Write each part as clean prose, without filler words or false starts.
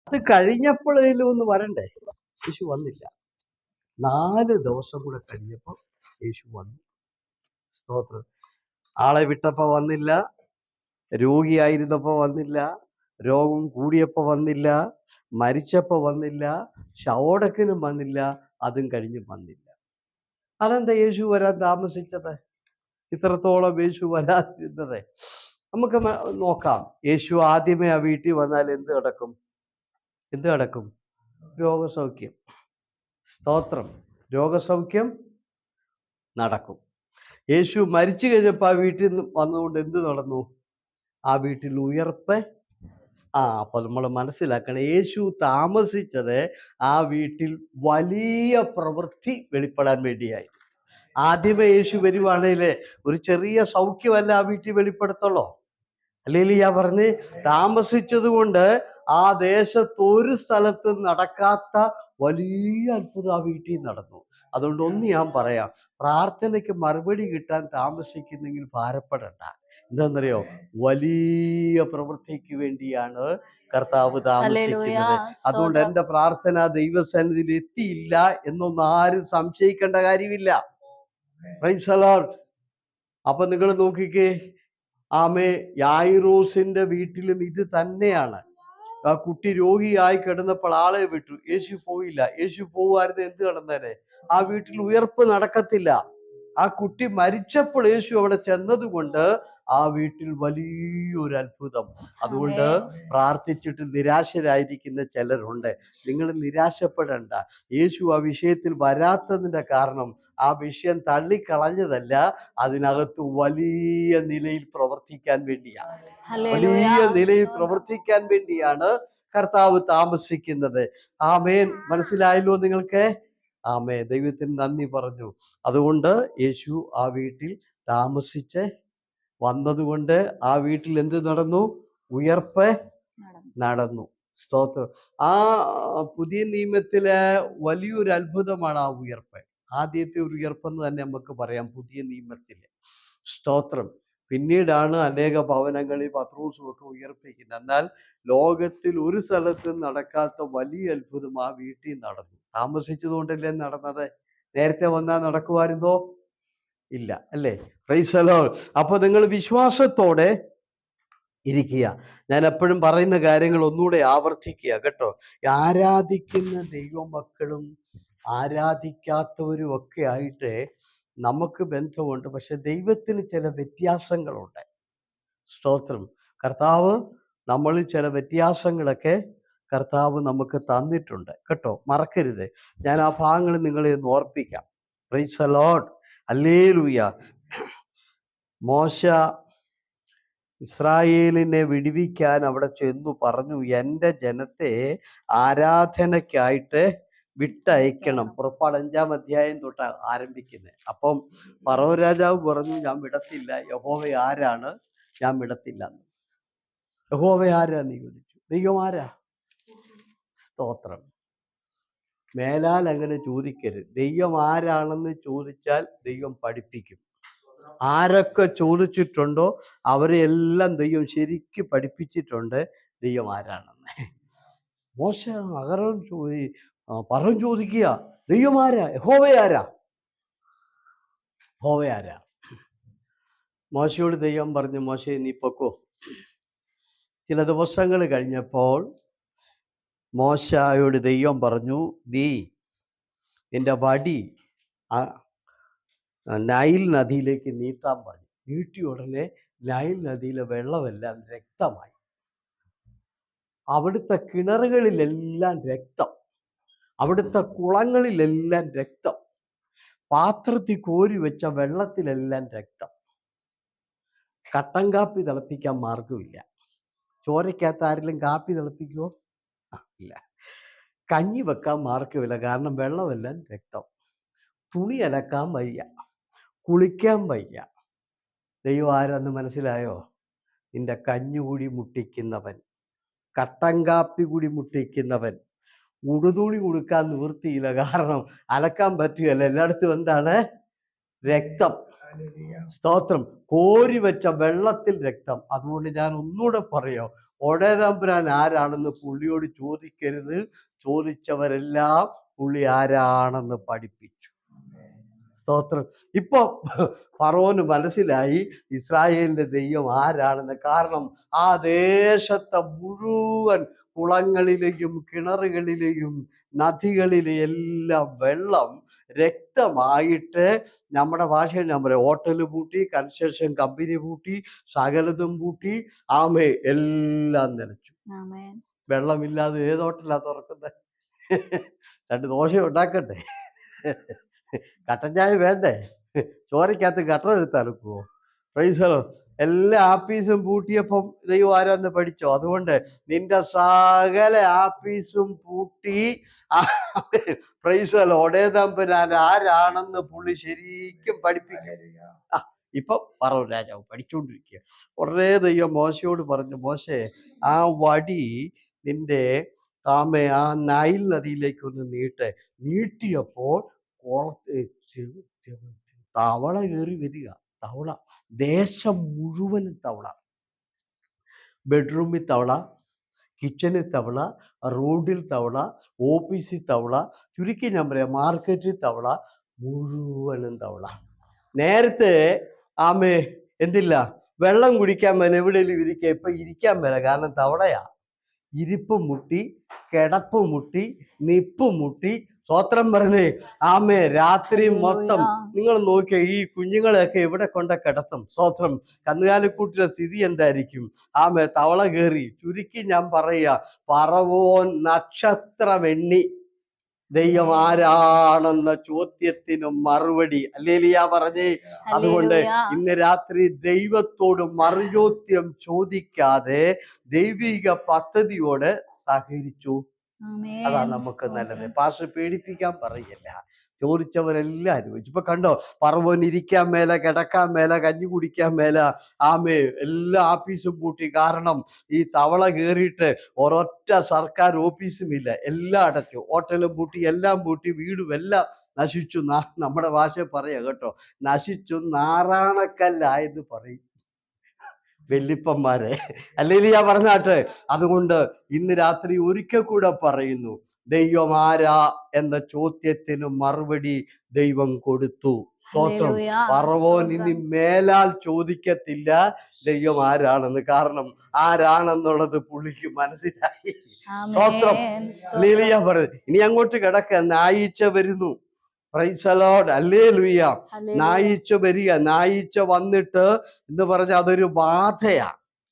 അത് കഴിഞ്ഞപ്പോഴേലും ഒന്ന് വരണ്ടേ? യേശു വന്നില്ല. 4 ദിവസം കൂടെ കഴിഞ്ഞപ്പോൾ യേശു വന്നു. സ്തോത്രം. ആളെ വിട്ടപ്പോ വന്നില്ല, രോഗിയായിരുന്നപ്പോ വന്നില്ല, രോഗം കൂടിയപ്പോ വന്നില്ല, മരിച്ചപ്പോ വന്നില്ല, ശവോടക്കിനും വന്നില്ല, അതും കഴിഞ്ഞും വന്നില്ല. അതെന്താ യേശു വരാൻ താമസിച്ചത്? ഇത്രത്തോളം യേശു വരാതിരുന്നത് നമുക്ക് നോക്കാം. യേശു ആദ്യമേ ആ വീട്ടിൽ വന്നാൽ എന്ത് നടക്കും? എന്ത് നടക്കും? രോഗസൗഖ്യം. സ്തോത്രം. രോഗസൗഖ്യം നടക്കും. യേശു മരിച്ചു കഴിഞ്ഞപ്പോൾ ആ വീട്ടിൽ വന്നുകൊണ്ട് എന്ത് നടന്നു? ആ വീട്ടിൽ ഉയർപ്പ്. അപ്പൊ നമ്മൾ മനസ്സിലാക്കണം, യേശു താമസിച്ചത് ആ വീട്ടിൽ വലിയ പ്രവൃത്തി വെളിപ്പെടാൻ വേണ്ടിയായി. ആദ്യമേ യേശു വരുവാണെങ്കിൽ ഒരു ചെറിയ സൗഖ്യമല്ല ആ വീട്ടിൽ വെളിപ്പെടുത്തുള്ളൂ. അല്ലെങ്കിൽ ഞാൻ പറഞ്ഞ് താമസിച്ചത് കൊണ്ട് ആ ദേശത്ത് ഒരു സ്ഥലത്ത് നടക്കാത്ത വലിയ അത്ഭുതം ആ വീട്ടിൽ നടന്നു. അതുകൊണ്ട് ഒന്ന് ഞാൻ പറയാം, പ്രാർത്ഥനയ്ക്ക് മറുപടി കിട്ടാൻ താമസിക്കുന്നെങ്കിൽ ഭാരപ്പെടണ്ട. എന്താണെന്നറിയോ? വലിയ പ്രവൃത്തിക്ക് വേണ്ടിയാണ് കർത്താവ് താമസിക്കുന്നത്. അതുകൊണ്ട് എൻ്റെ പ്രാർത്ഥന ദൈവസന്നിധിയിൽ എത്തിയില്ല എന്നൊന്നും ആരും സംശയിക്കേണ്ട കാര്യമില്ല. Price the Lord. അപ്പൊ നിങ്ങൾ നോക്കിക്കേ, യായിറോസിന്റെ വീട്ടിലും ഇത് തന്നെയാണ്. ആ കുട്ടി രോഗിയായി കിടന്നപ്പോൾ ആളെ വിട്ടു. യേശു പോയില്ല. യേശു പോവായിരുന്നു എന്ത് നടന്നേനെ? ആ വീട്ടിൽ ഉയർപ്പ് നടക്കത്തില്ല. ആ കുട്ടി മരിച്ചപ്പോൾ യേശു അവിടെ ചെന്നത് കൊണ്ട് ആ വീട്ടിൽ വലിയൊരു അത്ഭുതം. അതുകൊണ്ട് പ്രാർത്ഥിച്ചിട്ട് നിരാശരായിരിക്കുന്ന ചിലരുണ്ട്. നിങ്ങൾ നിരാശപ്പെടണ്ട. യേശു ആ വിഷയത്തിൽ വരാത്തതിന്റെ കാരണം ആ വിഷയം തള്ളിക്കളഞ്ഞതല്ല, അതിനകത്ത് വലിയ നിലയിൽ പ്രവർത്തിക്കാൻ വേണ്ടിയാണ്. വലിയ നിലയിൽ പ്രവർത്തിക്കാൻ വേണ്ടിയാണ് കർത്താവ് താമസിക്കുന്നത്. ആമേൻ. മനസ്സിലായല്ലോ നിങ്ങൾക്ക്? ആമേൻ. ദൈവത്തിന് നന്ദി പറഞ്ഞു. അതുകൊണ്ട് യേശു ആ വീട്ടിൽ താമസിച്ച് വന്നതുകൊണ്ട് ആ വീട്ടിൽ എന്ത് നടന്നു? ഉയർപ്പ് നടന്നു. സ്തോത്രം. ആ പുതിയ നിയമത്തിലെ വലിയൊരു അത്ഭുതമാണ് ആ ഉയർപ്പ്. ആദ്യത്തെ ഒരു ഉയർപ്പെന്ന് തന്നെ നമുക്ക് പറയാം പുതിയ നിയമത്തില്. സ്തോത്രം. പിന്നീടാണ് അനേക ഭവനങ്ങളിൽ പത്രോസും ഒക്കെ ഉയർപ്പിക്കുന്നത്. എന്നാൽ ലോകത്തിൽ ഒരു സ്ഥലത്തും നടക്കാത്ത വലിയ അത്ഭുതം ആ വീട്ടിൽ നടന്നു. താമസിച്ചതുകൊണ്ടല്ലേ നടന്നത്? നേരത്തെ വന്നാൽ നടക്കുമായിരുന്നോ? ഇല്ല, അല്ലേ? Price the Lord. അപ്പൊ നിങ്ങൾ വിശ്വാസത്തോടെ ഇരിക്കുക. ഞാൻ എപ്പോഴും പറയുന്ന കാര്യങ്ങൾ ഒന്നുകൂടെ ആവർത്തിക്കുക കേട്ടോ. ആരാധിക്കുന്ന ദൈവമക്കളും ആരാധിക്കാത്തവരും ഒക്കെ ആയിട്ട് നമുക്ക് ബന്ധമുണ്ട്. പക്ഷെ ദൈവത്തിന് ചില വ്യത്യാസങ്ങളുണ്ട്. സ്തോത്രം. കർത്താവ് നമ്മളിൽ ചില വ്യത്യാസങ്ങളൊക്കെ കർത്താവ് നമുക്ക് തന്നിട്ടുണ്ട് കേട്ടോ. മറക്കരുത്. ഞാൻ ആ ഭാഗങ്ങൾ നിങ്ങളെ ഒന്ന് ഓർപ്പിക്കാം. Praise the lord. ഹല്ലേലൂയ. മോശ ഇസ്രായേലിനെ വിടുവിക്കാൻ അവിടെ ചെന്നു പറഞ്ഞു, എൻ്റെ ജനത്തെ ആരാധനയ്ക്കായിട്ട് വിട്ടയക്കണം. പുറപ്പാട് 5-ാം അധ്യായം തൊട്ട് ആരംഭിക്കുന്നത്. അപ്പം ഫറവോ രാജാവ് പറഞ്ഞു, ഞാൻ വിടത്തില്ല. യഹോവ ആരാണ്? ഞാൻ വിടത്തില്ല. യഹോവ ആരാന്ന് ചോദിച്ചു. ദൈവം ആരാ? സ്തോത്രം. മേലാൽ അങ്ങനെ ചോദിക്കരുത്. ദൈവം ആരാണെന്ന് ചോദിച്ചാൽ ദൈവം പഠിപ്പിക്കും. ആരൊക്കെ ചോദിച്ചിട്ടുണ്ടോ അവരെ എല്ലാം ദൈവം ശരിക്ക് പഠിപ്പിച്ചിട്ടുണ്ട് ദൈവം ആരാണെന്ന്. മോശ അഹരോൻ പറഞ്ഞു ചോദിക്കുക, ദൈവം ആരാ? യഹോവ ആരാ? യഹോവ ആരാ? മോശയോട് ദൈവം പറഞ്ഞു, മോശയെ നീ പൊക്കോ. ചില ദിവസങ്ങൾ കഴിഞ്ഞപ്പോൾ മോശയോട് ദൈവം പറഞ്ഞു, നിന്റെ വടി നൈൽ നദിയിലേക്ക് നീട്ടാൻ പറഞ്ഞു. നീട്ടിയ ഉടനെ നൈൽ നദിയിലെ വെള്ളമെല്ലാം രക്തമായി. അവിടുത്തെ കിണറുകളിലെല്ലാം രക്തം, അവിടുത്തെ കുളങ്ങളിലെല്ലാം രക്തം, പാത്രത്തിൽ കോരി വെച്ച വെള്ളത്തിലെല്ലാം രക്തം. കട്ടൻ കാപ്പി തിളപ്പിക്കാൻ മാർഗമില്ല. ചോരയ്ക്കകത്ത് ആരെങ്കിലും കാപ്പി തിളപ്പിക്കുമോ? ഇല്ല. കഞ്ഞി വെക്കാൻ മാർഗമില്ല, കാരണം വെള്ളമെല്ലാം രക്തം. തുണി അലക്കാൻ വയ്യ, കുളിക്കാൻ വയ്യ. ദൈവം ആരാന്ന് മനസ്സിലായോ? നിന്റെ കഞ്ഞുകൂടി മുട്ടിക്കുന്നവൻ, കട്ടൻ കാപ്പി കൂടി മുട്ടിക്കുന്നവൻ. ഉടുതുണി കൊടുക്കാൻ നിവൃത്തിയില്ല, കാരണം അലക്കാൻ പറ്റുകയല്ല. എല്ലായിടത്തും എന്താണ്? രക്തം. സ്തോത്രം. കോരി വെച്ച വെള്ളത്തിൽ രക്തം. അതുകൊണ്ട് ഞാൻ ഒന്നുകൂടെ പറയാം, ഒടേതമ്പുരാൻ ആരാണെന്ന് പുള്ളിയോട് ചോദിക്കരുത്, ചോദിച്ചവരെല്ലാം പുള്ളി ആരാണെന്ന് പഠിപ്പിച്ചു. സ്തോത്രം. ഇപ്പൊ ഫറവോന് മനസ്സിലായി ഇസ്രായേലിന്റെ ദൈവം ആരാണെന്ന്. കാരണം ആ ദേശത്തെ മുഴുവൻ കുളങ്ങളിലെയും കിണറുകളിലെയും നദികളിലെ എല്ലാം വെള്ളം രക്തമായിട്ട്, നമ്മുടെ ഭാഷയിൽ ഞാൻ പറയാം, ഹോട്ടൽ പൂട്ടി, കൺസ്ട്രക്ഷൻ കമ്പനി പൂട്ടി, സകലതും പൂട്ടി, ആമേ എല്ലാം നിലച്ചു. വെള്ളമില്ലാതെ ഏത് ഹോട്ടലാ തുറക്കുന്നത്? 2 ദോശ ഉണ്ടാക്കണ്ടേ? കട്ടൻ ചായ വേണ്ടേ? ചോരക്കകത്ത് കട്ടർ എടുത്തലക്കുവോ? പ്രൈസലോ. എല്ലാ ആപ്പീസും പൂട്ടിയപ്പം ദൈവം ആരാന്ന് പഠിച്ചോ? അതുകൊണ്ട് നിന്റെ സകല ആപ്പീസും പൂട്ടി, പ്രൈസലോ, ഒടേതമ്പുരാൻ ആരാണെന്ന് പുള്ളി ശരിക്കും പഠിപ്പിക്കുക. ഇപ്പൊ പറവ രാജാവ് പഠിച്ചുകൊണ്ടിരിക്കുക. കുറേ ദൈവം മോശയോട് പറഞ്ഞു, മോശെ ആ വടി നിന്റെ ആ നൈൽ നദിയിലേക്ക് ഒന്ന് നീട്ടിയപ്പോൾ തവള കയറി വരിക. തവള, ദേശം മുഴുവനും തവള. ബെഡ്റൂമിൽ തവള, കിച്ചണിൽ തവള, റോഡിൽ തവള, ഓഫീസിൽ തവള, ചുരുക്കി ഞാൻ പറയാം മാർക്കറ്റിൽ തവള, മുഴുവനും തവള. നേരത്തെ ആമേ എന്തില്ല, വെള്ളം കുടിക്കാൻ മേല, എവിടെയെങ്കിലും ഇരിക്കുക. ഇപ്പൊ ഇരിക്കാൻ മേല, കാരണം തവളയാ. ഇരിപ്പ് മുട്ടി, കിടപ്പ് മുട്ടി, നിപ്പ് മുട്ടി. സ്വോത്രം പറഞ്ഞേ ആമേ. രാത്രി മൊത്തം നിങ്ങൾ നോക്കിയ ഈ കുഞ്ഞുങ്ങളെയൊക്കെ എവിടെ കൊണ്ട കിടത്തും? സ്വോത്രം. കന്നുകാലിക്കൂട്ടിലെ സ്ഥിതി എന്തായിരിക്കും? ആമേ, തവള കയറി. ചുരുക്കി ഞാൻ പറയുക, പറവോൻ നക്ഷത്രം എണ്ണി ദൈവം ആരാണെന്ന ചോദ്യത്തിന് മറുപടി അല്ലേലിയാ പറഞ്ഞേ. അതുകൊണ്ട് ഇന്ന് രാത്രി ദൈവത്തോട് മറുചോദ്യം ചോദിക്കാതെ ദൈവിക പദ്ധതിയോട് സഹകരിച്ചു. അതാ നമുക്ക് നല്ലത്. പാസ്റ്റർ പേടിപ്പിക്കാൻ പറയല്ല, ചോദിച്ചവരെല്ലാം അനുഭവിച്ചു. ഇപ്പൊ കണ്ടോ, പറവോൻ ഇരിക്കാൻ മേല, കിടക്കാൻ മേല, കഞ്ഞി കുടിക്കാൻ മേല, ആമേ, എല്ലാ ആഫീസും പൂട്ടി. കാരണം ഈ തവള കയറിയിട്ട് ഒരൊറ്റ സർക്കാർ ഓഫീസും ഇല്ല, എല്ലാം അടച്ചു. ഹോട്ടലും പൂട്ടി, എല്ലാം പൂട്ടി, വീടും എല്ലാം നശിച്ചു. നമ്മുടെ ഭാഷ പറയാ കേട്ടോ, നശിച്ചു നാറാണക്കല്ലായെന്ന് പറയും വെല്ലിപ്പന്മാരെ, അല്ലെങ്കിൽ ഞാൻ പറഞ്ഞാട്ടെ. അതുകൊണ്ട് ഇന്ന് രാത്രി ഒരിക്കൽ കൂടെ പറയുന്നു, ദൈവം ആരാ എന്ന ചോദ്യത്തിന് മറുപടി ദൈവം കൊടുത്തു. സ്തോത്രം. പറവോൻ ഇനി മേലാൽ ചോദിക്കത്തില്ല ദൈവം ആരാണെന്ന്. കാരണം ആരാണെന്നുള്ളത് പുള്ളിക്ക് മനസ്സിലായി. സ്തോത്രം. ലീലിയ പറഞ്ഞു, ഇനി അങ്ങോട്ട് കിടക്ക, ഞായറാഴ്ച വരുന്നു. Praise Lord. ഹല്ലേലൂയ. നായിച്ച വരിക. നായിച്ച വന്നിട്ട് എന്ന് പറഞ്ഞാൽ അതൊരു ബാധയാ.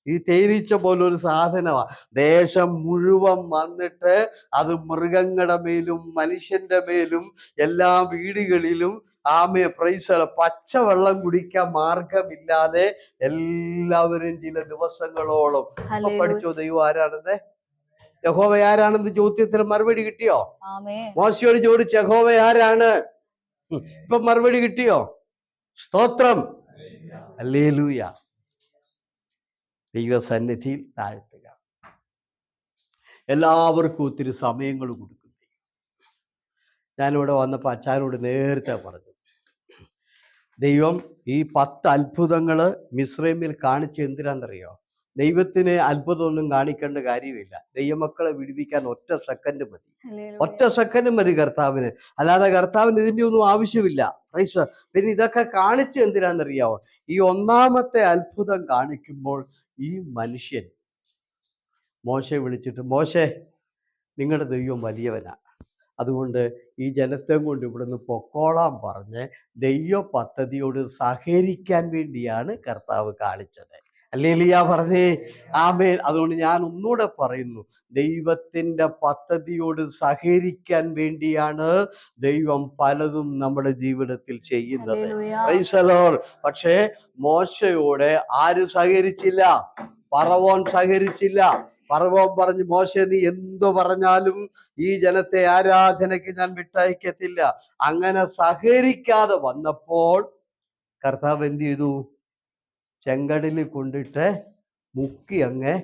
ഈ തേനീച്ച പോലൊരു സാധനമാ. ദേശം മുഴുവൻ വന്നിട്ട് അത് മൃഗങ്ങളുടെ മേലും മനുഷ്യന്റെ മേലും എല്ലാ വീടുകളിലും ആമേ, പ്രൈസ്, പച്ചവെള്ളം കുടിക്കാൻ മാർഗമില്ലാതെ എല്ലാവരും ചില ദിവസങ്ങളോളം. പഠിച്ചോ ദൈവം ആരാണെന്ന്? യഹോവ ആരാണെന്ന് ചോദ്യത്തിന് മറുപടി കിട്ടിയോ? മോശയോട് ചോദിച്ചു യഹോവ ആരാണ്? ഇപ്പൊ മറുപടി കിട്ടിയോ? സ്തോത്രം. ഹല്ലേലൂയ. ദൈവസന്നിധിയിൽ താഴ്ത്തുക. എല്ലാവർക്കും ഒത്തിരി സമയങ്ങൾ കൊടുക്കും. ഞാനിവിടെ വന്നപ്പോൾ അച്ചാനോട് നേരത്തെ പറഞ്ഞു, ദൈവം ഈ 10 അത്ഭുതങ്ങള് മിസ്രൈമിൽ കാണിച്ചു എന്തിനാണെന്നറിയോ? ദൈവത്തിന് അത്ഭുതമൊന്നും കാണിക്കേണ്ട കാര്യമില്ല. ദൈവമക്കളെ വിടുവിക്കാൻ ഒറ്റ സെക്കൻഡ് മതി. ഒറ്റ സെക്കൻഡ് മതി കർത്താവിന്. അല്ലാതെ കർത്താവിന് ഇതിൻ്റെ ഒന്നും ആവശ്യമില്ല. പ്രൈസ്. പിന്നെ ഇതൊക്കെ കാണിച്ചു എന്തിനാണെന്നറിയാവോ? ഈ 1ാമത്തെ അത്ഭുതം കാണിക്കുമ്പോൾ ഈ മനുഷ്യൻ മോശയെ വിളിച്ചിട്ട്, മോശെ, നിങ്ങളുടെ ദൈവം വലിയവനാ, അതുകൊണ്ട് ഈ ജനത്തെ കൊണ്ട് ഇവിടുന്ന് പൊക്കോളാൻ പറഞ്ഞ് ദൈവ പദ്ധതിയോട് സഹകരിക്കാൻ വേണ്ടിയാണ് കർത്താവ് കാണിച്ചത്. ഹല്ലേലൂയ പറഞ്ഞേ ആമേൻ. അതുകൊണ്ട് ഞാൻ ഒന്നുകൂടെ പറയുന്നു, ദൈവത്തിന്റെ പദ്ധതിയോട് സഹകരിക്കാൻ വേണ്ടിയാണ് ദൈവം പലതും നമ്മുടെ ജീവിതത്തിൽ ചെയ്യുന്നത്. Price the Lord. പക്ഷേ മോശയോട് ആര് സഹകരിച്ചില്ല? ഫറവോൻ സഹകരിച്ചില്ല. ഫറവോൻ പറഞ്ഞു, മോശെ നീ എന്തു പറഞ്ഞാലും ഈ ജനത്തെ ആരാധനയ്ക്ക് ഞാൻ വിട്ടയക്കത്തില്ല. അങ്ങനെ സഹകരിക്കാതെ വന്നപ്പോൾ കർത്താവ് എന്ത് ചെയ്തു? ചെങ്കടലിൽ കൊണ്ടിട്ട് മുക്കി അങ്ങ്.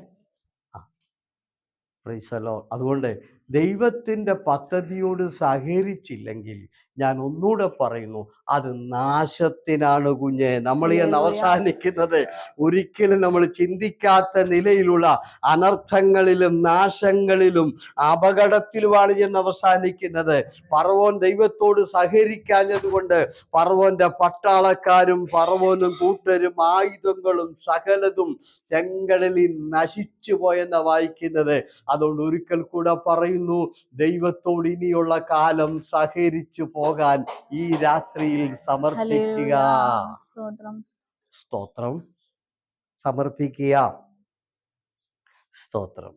Price the Lord. അതുകൊണ്ട് ദൈവത്തിൻ്റെ പദ്ധതിയോട് സഹകരിച്ചില്ലെങ്കിൽ, ഞാൻ ഒന്നുകൂടെ പറയുന്നു, അത് നാശത്തിനാണ് കുഞ്ഞെ. നമ്മൾ ഈ അവസാനിക്കുന്നത് ഒരിക്കലും നമ്മൾ ചിന്തിക്കാത്ത നിലയിലുള്ള അനർത്ഥങ്ങളിലും നാശങ്ങളിലും അപകടത്തിലുമാണ് എന്ന് അവസാനിക്കുന്നത്. ഫറവോൻ ദൈവത്തോട് സഹകരിക്കാഞ്ഞതുകൊണ്ട് ഫറവോന്റെ പട്ടാളക്കാരും ഫറവോനും കൂട്ടരും ആയുധങ്ങളും സകലതും ചെങ്കടലിൽ നശിച്ചു പോയെന്ന വായിക്കുന്നത്. അതുകൊണ്ട് ഒരിക്കൽ കൂടെ പറയുന്നു, ദൈവത്തോട് ഇനിയുള്ള കാലം സഹകരിച്ചു പോകാൻ ഈ രാത്രിയിൽ സമർപ്പിക്കുക. സ്തോത്രം. സമർപ്പിക്കുക. സ്തോത്രം.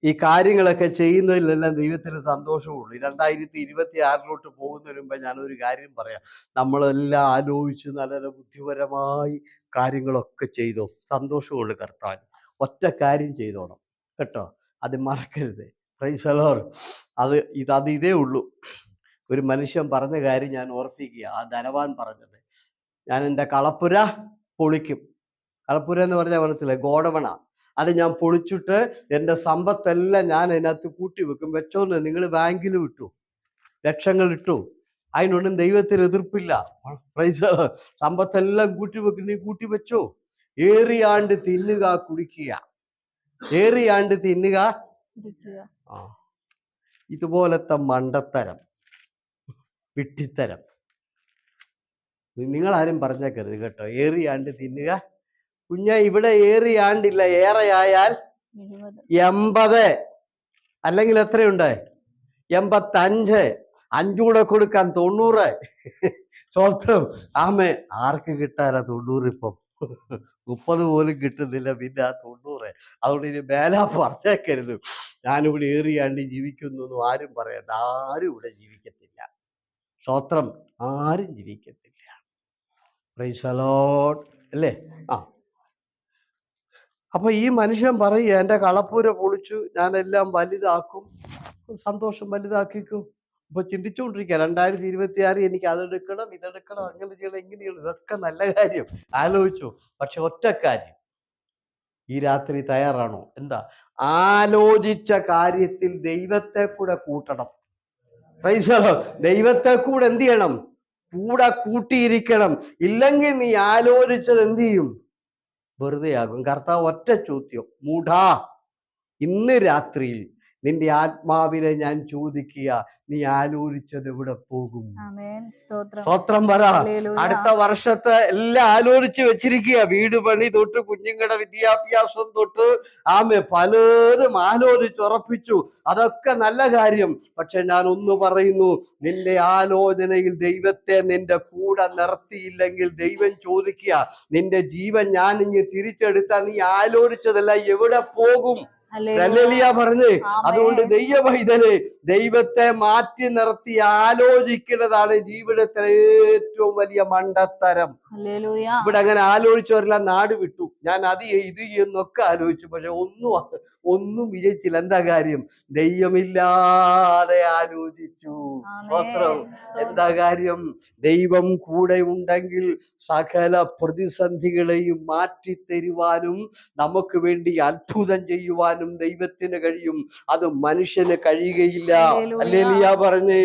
ഈ കാര്യങ്ങളൊക്കെ ചെയ്യുന്നതിലെല്ലാം ദൈവത്തിന് സന്തോഷമുള്ളൂ. 2026 പോകുന്നതിന് മുമ്പ് ഞാനൊരു കാര്യം പറയാം. നമ്മളെല്ലാം ആലോചിച്ച് നല്ല ബുദ്ധിപരമായി കാര്യങ്ങളൊക്കെ ചെയ്തോ, സന്തോഷമുള്ളൂ കർത്താൻ. ഒറ്റ കാര്യം ചെയ്തോണം കേട്ടോ, അത് മറക്കരുത്. Price the Lord. അത് ഇതേ ഉള്ളൂ. ഒരു മനുഷ്യൻ പറഞ്ഞ കാര്യം ഞാൻ ഓർപ്പിക്കുക. ആ ധനവാൻ പറഞ്ഞത്, ഞാൻ എൻ്റെ കളപ്പുര പൊളിക്കും. കളപ്പുര എന്ന് പറഞ്ഞാൽ മനസ്സിലായി, ഗോഡവണ. അത് ഞാൻ പൊളിച്ചിട്ട് എൻ്റെ സമ്പത്തെല്ലാം ഞാൻ അതിനകത്ത് കൂട്ടി വെക്കും. വെച്ചോന്ന് നിങ്ങൾ ബാങ്കിൽ വിട്ടു, ലക്ഷങ്ങൾ ഇട്ടു, അതിനൊന്നും ദൈവത്തിന് എതിർപ്പില്ല. പ്രൈസ്. സമ്പത്തെല്ലാം കൂട്ടി വെക്കും, നീ കൂട്ടി വെച്ചോ. ഏറിയാണ്ട് തിന്നുക കുടിക്കുക, ഏറിയാണ്ട് തിന്നുക. ഇതുപോലത്തെ മണ്ടത്തരം, വിട്ടിത്തരം നിങ്ങളാരും പറഞ്ഞേക്കരുത് കേട്ടോ. ഏറിയാണ്ട് തിന്നുക കുഞ്ഞ. ഇവിടെ ഏറിയാണ്ടില്ല, ഏറെയായാൽ 80, അല്ലെങ്കിൽ എത്രയുണ്ട്? 85. 5 കൂടെ കൊടുക്കാൻ 90. സ്വന്തം ആമേ. ആർക്ക് കിട്ടാനാ 90? ഇപ്പം 30 പോലും കിട്ടുന്നില്ല, പിന്നെ ആ 90. അതുകൊണ്ട് ഇനി മേലാ പറഞ്ഞേക്കരുത് ഞാനിവിടെ ഏറിയാണ്ട് ജീവിക്കുന്നു ആരും പറയണ്ട. ആരും ഇവിടെ ജീവിക്കത്തില്ല. സ്വത്രം. ആരും ജീവിക്കത്തില്ല. പ്രൈസ് ദി ലോർഡ് അല്ലേ? അപ്പൊ ഈ മനുഷ്യൻ പറയുക, എൻ്റെ കളപ്പുര പൊളിച്ചു, ഞാനെല്ലാം വലുതാക്കും. സന്തോഷം, വലുതാക്കിക്കും. ഇപ്പൊ ചിന്തിച്ചുകൊണ്ടിരിക്കുക 2026 എനിക്ക് അതെടുക്കണം, ഇതെടുക്കണം, അങ്ങനെ ചെയ്യണം, ഇങ്ങനെയാണ്. ഇതൊക്കെ നല്ല കാര്യം, ആലോചിച്ചു. പക്ഷെ ഒറ്റ കാര്യം, ഈ രാത്രി തയ്യാറാണോ? എന്താ? ആലോചിച്ച കാര്യത്തിൽ ദൈവത്തെ കൂടെ കൂട്ടണം. Price the Lord. ദൈവത്തെ കൂടെ എന്ത് ചെയ്യണം? കൂടെ കൂട്ടിയിരിക്കണം. ഇല്ലെങ്കിൽ നീ ആലോചിച്ചത് എന്ത് ചെയ്യും? വെറുതെയാകും. കർത്താവ് ഒറ്റ ചോദ്യം, മൂഢാ, ഇന്ന് രാത്രിയിൽ നിന്റെ ആത്മാവിനെ ഞാൻ ചോദിക്കുക, നീ ആലോചിച്ചത് എവിടെ പോകും? സ്തോത്രം പറ. അടുത്ത വർഷത്തെ എല്ലാം ആലോചിച്ച് വെച്ചിരിക്കുക. വീട് പണി തൊട്ട് കുഞ്ഞുങ്ങളുടെ വിദ്യാഭ്യാസം തൊട്ട് പലതും ആലോചിച്ചുറപ്പിച്ചു. അതൊക്കെ നല്ല കാര്യം. പക്ഷെ ഞാൻ ഒന്ന് പറയുന്നു, നിന്റെ ആലോചനയിൽ ദൈവത്തെ നിന്റെ കൂടെ നിർത്തിയില്ലെങ്കിൽ ദൈവം ചോദിക്കുക, നിന്റെ ജീവൻ ഞാൻ ഇനി തിരിച്ചെടുത്താൽ നീ ആലോചിച്ചതല്ല എവിടെ പോകും? ഹല്ലേലൂയ പറഞ്ഞ്. അതുകൊണ്ട് ദൈവവൈതനെ ദൈവത്തെ മാറ്റി നിർത്തി ആലോചിക്കുന്നതാണ് ജീവിതത്തിലെ ഏറ്റവും വലിയ മണ്ടത്തരം. ഇവിടെ അങ്ങനെ ആലോചിച്ചവരെല്ലാം നാട് വിട്ടു. ഞാൻ അത് ഇത് എന്നൊക്കെ ആലോചിച്ചു, പക്ഷെ ഒന്നും വിജയിച്ചില്ല. എന്താ കാര്യം? ദൈവമില്ലാതെ ആലോചിച്ചു. എന്താ കാര്യം? ദൈവം കൂടെ ഉണ്ടെങ്കിൽ സകല പ്രതിസന്ധികളെയും മാറ്റിത്തരുവാനും നമുക്ക് വേണ്ടി അത്ഭുതം ചെയ്യുവാനും ദൈവത്തിന് കഴിയും. അത് മനുഷ്യന് കഴിയുകയില്ല. ഹല്ലേലൂയ പറഞ്ഞ്.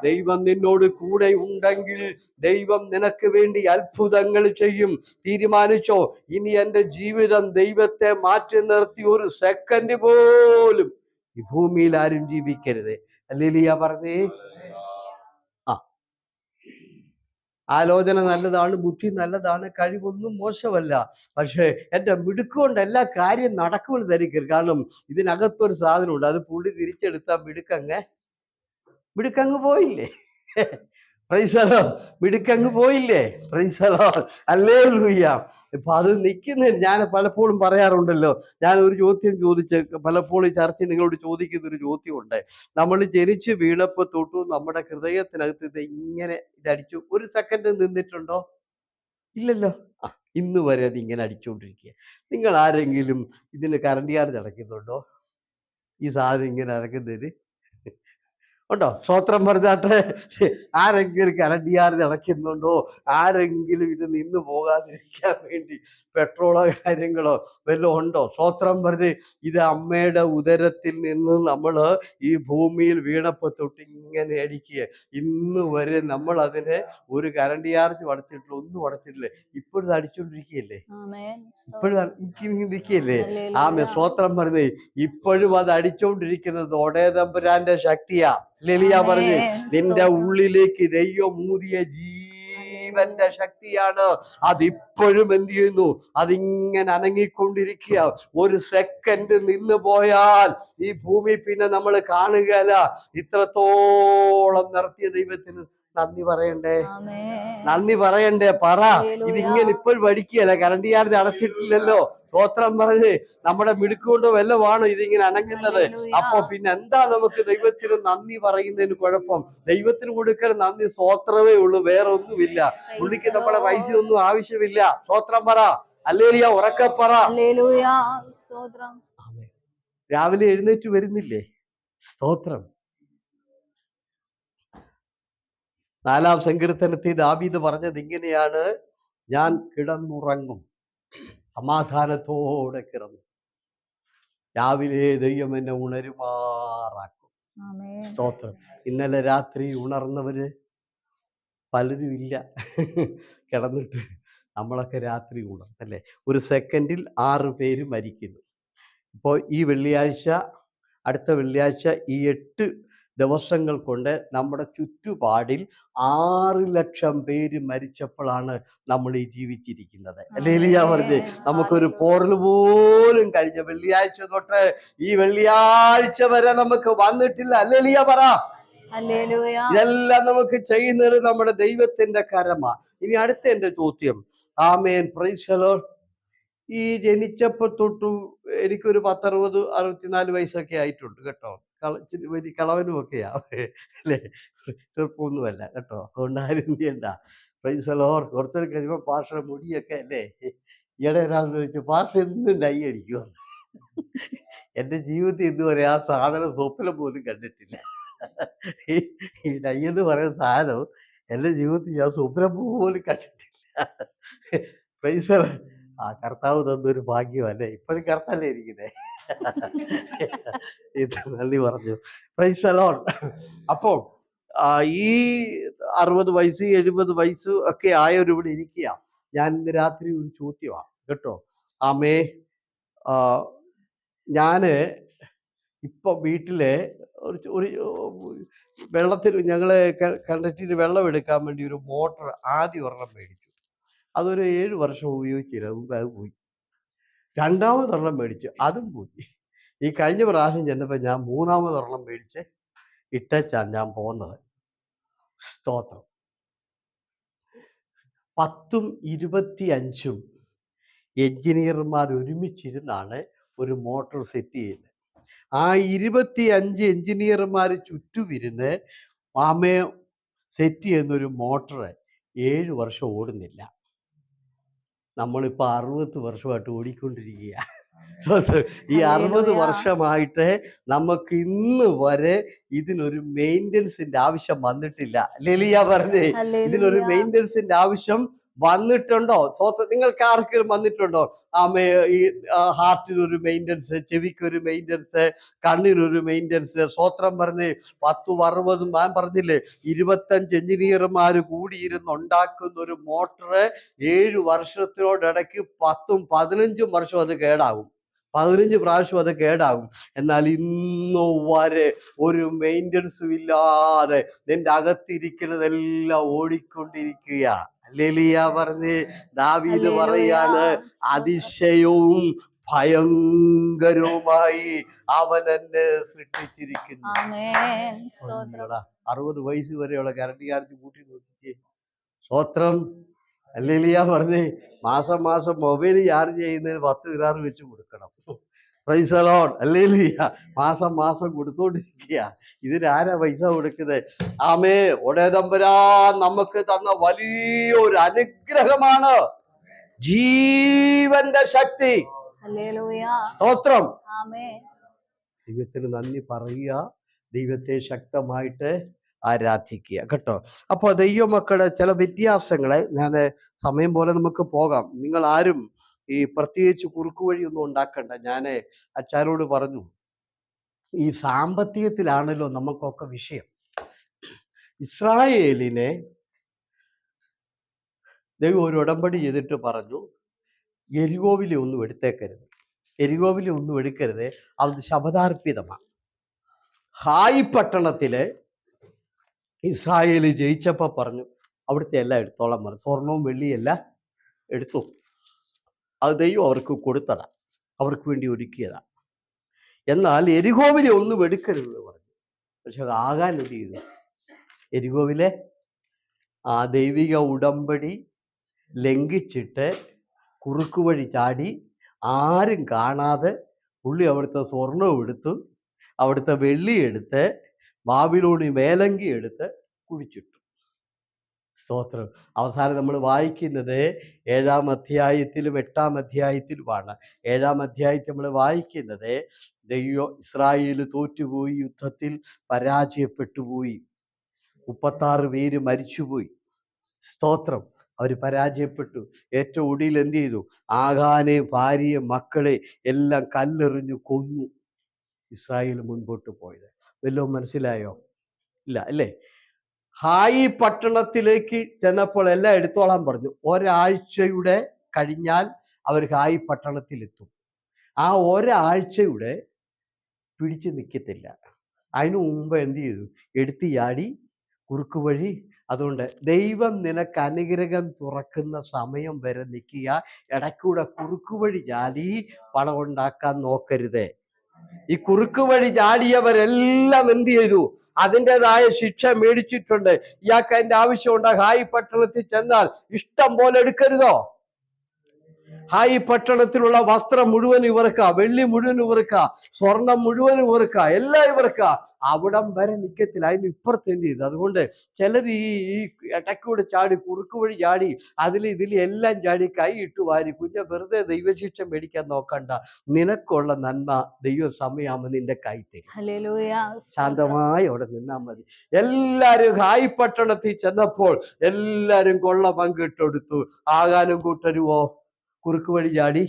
ദൈവം നിന്നോട് കൂടെ ഉണ്ടെങ്കിൽ ദൈവം നിനക്ക് വേണ്ടി അത്ഭുതങ്ങൾ ചെയ്യും. തീരുമാനിച്ചോ, ഇനി എൻ്റെ ജീവിതം ദൈവത്തെ മാറ്റി നിർത്തി ഒരു സെക്കൻഡ് പോലും ഈ ഭൂമിയിൽ ആരും ജീവിക്കരുത്. ഹല്ലേലൂയ പറഞ്ഞേ. ആലോചന നല്ലതാണ്, ബുദ്ധി നല്ലതാണ്, കഴിവൊന്നും മോശമല്ല. പക്ഷെ എൻ്റെ മിടുക്കുകൊണ്ട് എല്ലാ കാര്യം നടക്കുമെന്ന് ധരിക്കരുത്. കാരണം ഇതിനകത്തൊരു സാധനമുണ്ട്, അത് പുള്ളി തിരിച്ചെടുത്താൽ മിടുക്കങ്ങ് പോയില്ലേ? Praise the lord. മിടുക്കങ്ങ് പോയില്ലേ? Praise the lord. ഹല്ലേലൂയ. ഇപ്പൊ അത് നിൽക്കുന്ന ഞാൻ പലപ്പോഴും പറയാറുണ്ടല്ലോ. ഞാൻ ഒരു ചോദ്യം പലപ്പോഴും ഈ ചർച്ച നിങ്ങളോട് ചോദിക്കുന്ന ഒരു ചോദ്യമുണ്ട്. നമ്മൾ ജനിച്ച് വീണപ്പോ തൊട്ടു നമ്മുടെ ഹൃദയത്തിനകത്ത് ഇത് ഇങ്ങനെ ഇതടിച്ചു ഒരു സെക്കൻഡ് നിന്നിട്ടുണ്ടോ? ഇല്ലല്ലോ. ഇന്ന് വരെ അത് ഇങ്ങനെ അടിച്ചുകൊണ്ടിരിക്കുക. നിങ്ങൾ ആരെങ്കിലും ഇതിന് കറണ്ട് ചാർജ് അടയ്ക്കുന്നുണ്ടോ? ഈ സാധനം ഇങ്ങനെ അടയ്ക്കുന്നതിന് ഉണ്ടോ? സ്തോത്രം പറഞ്ഞാട്ടെ. ആരെങ്കിലും കരണ്ടിയാർ നടക്കുന്നുണ്ടോ? ആരെങ്കിലും ഇത് നിന്ന് പോകാതിരിക്കാൻ വേണ്ടി പെട്രോളോ കാര്യങ്ങളോ വല്ലതും ഉണ്ടോ? സ്തോത്രം പറഞ്ഞ് ഇത് അമ്മയുടെ ഉദരത്തിൽ നിന്ന് നമ്മള് ഈ ഭൂമിയിൽ വീണപ്പോ തൊട്ട് ഇങ്ങനെ അടിക്കുക. ഇന്ന് വരെ നമ്മൾ അതിനെ ഒരു കരണ്ടിയാർച്ച് അടച്ചിട്ടില്ല, ഒന്നും അടച്ചിട്ടില്ലേ. ഇപ്പോഴും അടിച്ചോണ്ടിരിക്കുകയല്ലേ, ഇപ്പോഴും ഇരിക്കുകയല്ലേ. ആമേ. സ്തോത്രം പറഞ്ഞേ. ഇപ്പോഴും അത് അടിച്ചോണ്ടിരിക്കുന്നത് ഒടേതമ്പുരാന്റെ ശക്തിയാ. ലെലിയ പറഞ്ഞ് നിന്റെ ഉള്ളിലേക്ക് ദൈവം ഊതിയ ജീവന്റെ ശക്തിയാണ്. അതിപ്പോഴും എന്ത് ചെയ്യുന്നു? അതിങ്ങനെ അനങ്ങിക്കൊണ്ടിരിക്കുക. ഒരു സെക്കൻഡ് നിന്ന് പോയാൽ ഈ ഭൂമി പിന്നെ നമ്മൾ കാണുകയല്ല. ഇത്രത്തോളം നടത്തിയ ദൈവത്തിന് നന്ദി പറയണ്ടേ, നന്ദി പറയണ്ടേ? പറ. ഇതിങ്ങനെ ഇപ്പോഴും പഠിക്കുകയല്ല, കരണ്ടിയാർജ് അടച്ചിട്ടില്ലല്ലോ. സ്തോത്രം പറഞ്ഞ് നമ്മുടെ മിടുക്കൊണ്ട് വല്ലതുമാണ് ഇതിങ്ങനെ അനങ്ങുന്നത്. അപ്പൊ പിന്നെ എന്താ നമുക്ക് ദൈവത്തിന് നന്ദി പറയുന്നതിന് കുഴപ്പം? ദൈവത്തിന് കൊടുക്കാൻ നന്ദി സ്തോത്രമേ ഉള്ളൂ, വേറെ ഒന്നുമില്ല. പുള്ളിക്ക് നമ്മളെ പൈസ ഒന്നും ആവശ്യമില്ല. സ്തോത്രം പറ. ഹല്ലേലൂയ. ഉറക്കെ പറ. രാവിലെ എഴുന്നേറ്റ് വരുന്നില്ലേ? സ്തോത്രം. 4-ാം സങ്കീർത്തനത്തിൽ ദാവീദ് പറഞ്ഞത് ഇങ്ങനെയാണ്: ഞാൻ കിടന്നുറങ്ങും, സമാധാനത്തോടെ കിടന്നു, രാവിലെ ദൈവം എന്നെ ഉണരുമാറാക്കും. സ്തോത്രം. ഇന്നലെ രാത്രി ഉണർന്നവര് പലരും ഇല്ല, കിടന്നിട്ട്. നമ്മളൊക്കെ രാത്രി ഉണർന്നല്ലേ. ഒരു സെക്കൻഡിൽ 6 പേര് മരിക്കുന്നു. ഇപ്പോൾ ഈ വെള്ളിയാഴ്ച, അടുത്ത വെള്ളിയാഴ്ച, ഈ 8 ദിവസങ്ങൾ കൊണ്ട് നമ്മുടെ ചുറ്റുപാടിൽ 6 ലക്ഷം പേര് മരിച്ചപ്പോഴാണ് നമ്മൾ ഈ ജീവിച്ചിരിക്കുന്നത്. ഹല്ലേലൂയ പറഞ്ഞ്. നമുക്കൊരു പോറൽ പോലും കഴിഞ്ഞ വെള്ളിയാഴ്ച തൊട്ട് ഈ വെള്ളിയാഴ്ച വരെ നമുക്ക് വന്നിട്ടില്ല. ഹല്ലേലൂയ പറ. ഇതെല്ലാം നമുക്ക് ചെയ്യുന്നത് നമ്മുടെ ദൈവത്തിന്റെ കരമാ. ഇനി അടുത്ത എന്റെ ചോദ്യം. ആമേൻ. Praise the lord. ഈ ജനിച്ചപ്പോ തൊട്ടു എനിക്കൊരു 64 വയസ്സൊക്കെ ആയിട്ടുണ്ട് കേട്ടോ. വലിയ കളവനും ഒക്കെയാ അല്ലേ, ചെറുപ്പമൊന്നുമല്ല കേട്ടോ. അതുകൊണ്ട് ആരും ചെയ്യണ്ട. Price the Lord. കുറച്ചൊരു കഴിയുമ്പോൾ പാസ്റ്റർ മുടിയൊക്കെ അല്ലേ. ഈയിടെ ഒരാൾ ചോദിച്ചു, പാസ്റ്റർ എന്നും ഡൈ അടിക്കുമോ? എന്റെ ജീവിതത്തിൽ ഇതുവരെ ആ സാധനം സ്വപ്നം പോലും കണ്ടിട്ടില്ല. ഈ ഡൈ എന്ന് പറയുന്ന സാധനം എന്റെ ജീവിതത്തിൽ ഞാൻ സ്വപ്നം പോലും കണ്ടിട്ടില്ല. Price the Lord. ആ കർത്താവ് തന്നൊരു ഭാഗ്യമല്ലേ. ഇപ്പോഴും കർത്തല്ലേ ഇരിക്കുന്നേ. ഇത് നന്ദി പറഞ്ഞു. Price the Lord. അപ്പോൾ ഈ 60 വയസ്സ് 70 വയസ്സ് ഒക്കെ ആയവർ ഇവിടെ ഇരിക്കുക. ഞാൻ ഇന്ന് രാത്രി ഒരു ചോദ്യമാണ് കേട്ടോ. ആമേ. ഞാന് ഇപ്പൊ വീട്ടിലെ ഒരു വെള്ളത്തിന്, ഞങ്ങള് കിണറ്റിന് വെള്ളം എടുക്കാൻ വേണ്ടി ഒരു മോട്ടർ ആദ്യം ഒരെണ്ണം മേടിച്ചു. അതൊരു 7 വർഷം ഉപയോഗിച്ചില്ല, മുമ്പ് അത് പോയി. 2ാമതൊരെണ്ണം മേടിച്ചു, അതും പോയി. ഈ കഴിഞ്ഞ പ്രാവശ്യം ചെന്നപ്പോൾ ഞാൻ 3ാമതൊരെണ്ണം മേടിച്ച് ഇട്ടാണ് ഞാൻ പോകുന്നത്. സ്തോത്രം. 10ഉം 25ഉം എഞ്ചിനീയർമാർ ഒരുമിച്ചിരുന്നാണ് ഒരു മോട്ടോർ സെറ്റ് ചെയ്യുന്നത്. ആ 25 എഞ്ചിനീയർമാർ ചുറ്റുമിരുന്ന് ആമേ സെറ്റ് ചെയ്യുന്നൊരു മോട്ടർ 7 വർഷം ഓടുന്നില്ല. നമ്മളിപ്പോൾ 60 വർഷമായിട്ട് ഓടിക്കൊണ്ടിരിക്കുക. ഈ 60 വർഷമായിട്ട് നമുക്ക് ഇന്ന് വരെ ഇതിനൊരു മെയിൻ്റനൻസിന്റെ ആവശ്യം വന്നിട്ടില്ല. ലെലിയ പറഞ്ഞേ, ഇതിനൊരു മെയിൻ്റനൻസിന്റെ ആവശ്യം വന്നിട്ടുണ്ടോ? നിങ്ങൾക്ക് ആർക്കും വന്നിട്ടുണ്ടോ? ആമേ. ഈ ഹാർട്ടിനൊരു മെയിൻ്റനൻസ്, ചെവിക്കൊരു മെയിൻ്റനൻസ്, കണ്ണിനൊരു മെയിൻ്റനൻസ്. സ്വോത്രം പറഞ്ഞ് 10ഉം 60ഉം ഞാൻ പറഞ്ഞില്ലേ, 25 എഞ്ചിനീയർമാർ കൂടിയിരുന്ന് ഉണ്ടാക്കുന്ന ഒരു മോട്ടർ 7 വർഷത്തിനോടിടയ്ക്ക് 10ഉം 15ഉം വർഷം അത് കേടാകും. 15 പ്രാവശ്യം അത് കേടാകും. എന്നാൽ ഇന്നു വരെ ഒരു മെയിൻ്റനൻസും ഇല്ലാതെ നിന്റെ അകത്തിരിക്കുന്നതെല്ലാം ഓടിക്കൊണ്ടിരിക്കുക. ഹല്ലേലൂയ പറഞ്ഞ്. ദാവീദ് പറയാണ്, അതിശയവും ഭയങ്കരവുമായി അവൻ എന്നെ സൃഷ്ടിച്ചിരിക്കുന്നു. 60 വയസ്സ് വരെയുള്ള കരണ്ടിയാർജ് കൂട്ടി നോക്കിക്കേ. സ്തോത്രം. ഹല്ലേലൂയ പറഞ്ഞ്. മാസം മാസം മൊബൈൽ ചാർജ് ചെയ്യുന്നതിന് 10 ദിനാർ വെച്ച് കൊടുക്കണം. Price the lord. ഹല്ലേലൂയ. മാസം മാസം കൊടുത്തോണ്ടിരിക്കുക. ഇതിനാരാ പൈസ കൊടുക്കുന്നത്? ആമേ. ഒടേതമ്പുരാൻ നമുക്ക് തന്ന വലിയൊരു അനുഗ്രഹമാണ് ജീവന്റെ ശക്തി. സ്തോത്രം. ദൈവത്തിന് നന്ദി പറയുക. ദൈവത്തെ ശക്തമായിട്ട് ആരാധിക്കുക കേട്ടോ. അപ്പോൾ ദൈവമക്കളുടെ ചില വ്യത്യാസങ്ങളെ ഞാൻ സമയം പോലെ നമുക്ക് പോകാം. നിങ്ങൾ ആരും ഈ പ്രത്യേകിച്ച് കുറുക്കു വഴിയൊന്നും ഉണ്ടാക്കണ്ട. ഞാൻ അച്ചാരോട് പറഞ്ഞു, ഈ സാമ്പത്തികത്തിലാണല്ലോ നമുക്കൊക്കെ വിഷയം. ഇസ്രായേലിനെ ദൈവം ഒരു ഉടമ്പടി ചെയ്തിട്ട് പറഞ്ഞു, എരികോവിലെ ഒന്നും എടുത്തേക്കരുത്, എരികോവിലെ ഒന്നും എടുക്കരുത്, അത് ശബദാർപ്പിതമാണ്. ഹായി പട്ടണത്തില് ഇസ്രായേൽ ജയിച്ചപ്പോ പറഞ്ഞു, അവിടുത്തെ എല്ലാം എടുത്തോളാൻ പറഞ്ഞു. സ്വർണവും വെള്ളിയെല്ലാം എടുത്തു. അത് ദൈവം അവർക്ക് കൊടുത്തതാ, അവർക്ക് വേണ്ടി ഒരുക്കിയതാ. എന്നാൽ എരികോവിലെ ഒന്നും എടുക്കരുതെന്ന് പറഞ്ഞു. പക്ഷെ അത് ആകാൻ എന്ത് ചെയ്തു? എരികോവിലെ ആ ദൈവിക ഉടമ്പടി ലംഘിച്ചിട്ട് കുറുക്കു വഴി ചാടി, ആരും കാണാതെ പുള്ളി അവിടുത്തെ സ്വർണവും എടുത്തു, അവിടുത്തെ വെള്ളി എടുത്ത്, ബാബിലോണി മേലങ്കി എടുത്ത് കുഴിച്ചിട്ടു. സ്തോത്രം. അവസാനം നമ്മൾ വായിക്കുന്നത് 7-ാം അധ്യായത്തിലും 8-ാം അധ്യായത്തിലുമാണ്. 7-ാം അധ്യായത്തിൽ നമ്മൾ വായിക്കുന്നത് ദൈവം ഇസ്രായേൽ തോറ്റുപോയി, യുദ്ധത്തിൽ പരാജയപ്പെട്ടുപോയി, 36 പേര് മരിച്ചുപോയി. സ്തോത്രം. അവർ പരാജയപ്പെട്ടു. ഏറ്റവും ഒടുവിൽ എന്ത് ചെയ്തു? ആകാനെ ഭാര്യയെ മക്കളെ എല്ലാം കല്ലെറിഞ്ഞു കൊന്നു. ഇസ്രായേൽ മുൻപോട്ട് പോയത് വല്ലതും മനസ്സിലായോ? ഇല്ല അല്ലേ? ഹായി പട്ടണത്തിലേക്ക് ചെന്നപ്പോൾ എല്ലാം എടുത്തോളാൻ പറഞ്ഞു. ഒരാഴ്ചയുടെ കഴിഞ്ഞാൽ അവർ ഹായി പട്ടണത്തിലെത്തും. ആ ഒരാഴ്ചയുടെ പിടിച്ചു നിൽക്കത്തില്ല. അതിനു മുമ്പ് എന്ത് ചെയ്തു? എടുത്തു ചാടി കുറുക്കു വഴി. അതുകൊണ്ട് ദൈവം നിനക്ക് അനുഗ്രഹം തുറക്കുന്ന സമയം വരെ നിൽക്കുക. ഇടയ്ക്കൂടെ കുറുക്കു വഴി ചാടി പണം ഉണ്ടാക്കാൻ നോക്കരുത്. ഈ കുറുക്കു വഴി ചാടിയവരെല്ലാം എന്ത് ചെയ്തു? അതിൻ്റെതായ ശിക്ഷ മേടിച്ചിട്ടുണ്ട്. ഇയാൾക്ക് അതിൻ്റെ ആവശ്യമുണ്ട്. ഹായി പട്ടണത്തിൽ ചെന്നാൽ ഇഷ്ടം പോലെ എടുക്കരുതോ? ഹായി പട്ടണത്തിലുള്ള വസ്ത്രം മുഴുവൻ ഇവർക്ക, വെള്ളി മുഴുവൻ ഇവർക്ക, സ്വർണം മുഴുവൻ ഇവർക്ക, എല്ലാം ഇവർക്ക. അവിടം വരെ നിൽക്കത്തില്ല. അതിന് ഇപ്പുറത്ത് എന്ത് ചെയ്തു? അതുകൊണ്ട് ചിലർ ഈ ഇടയ്ക്കൂടെ ചാടി, കുറുക്കു വഴി ചാടി, ഇതിൽ എല്ലാം ചാടി കൈ ഇട്ട് വാരി. വെറുതെ ദൈവശിക്ഷ മേടിക്കാൻ നോക്കണ്ട. നിനക്കുള്ള നന്മ ദൈവ സമയമാകുമ്പോൾ നിന്റെ കൈ തരും. ശാന്തമായി അവിടെ നിന്നാൽ മതി. എല്ലാരും ഹായി പട്ടണത്തിൽ ചെന്നപ്പോൾ എല്ലാരും കൊള്ള പങ്കിട്ടെടുത്തു. ആകാനും കൂട്ടരുവോ കുറുക്കു വഴി ചാടി.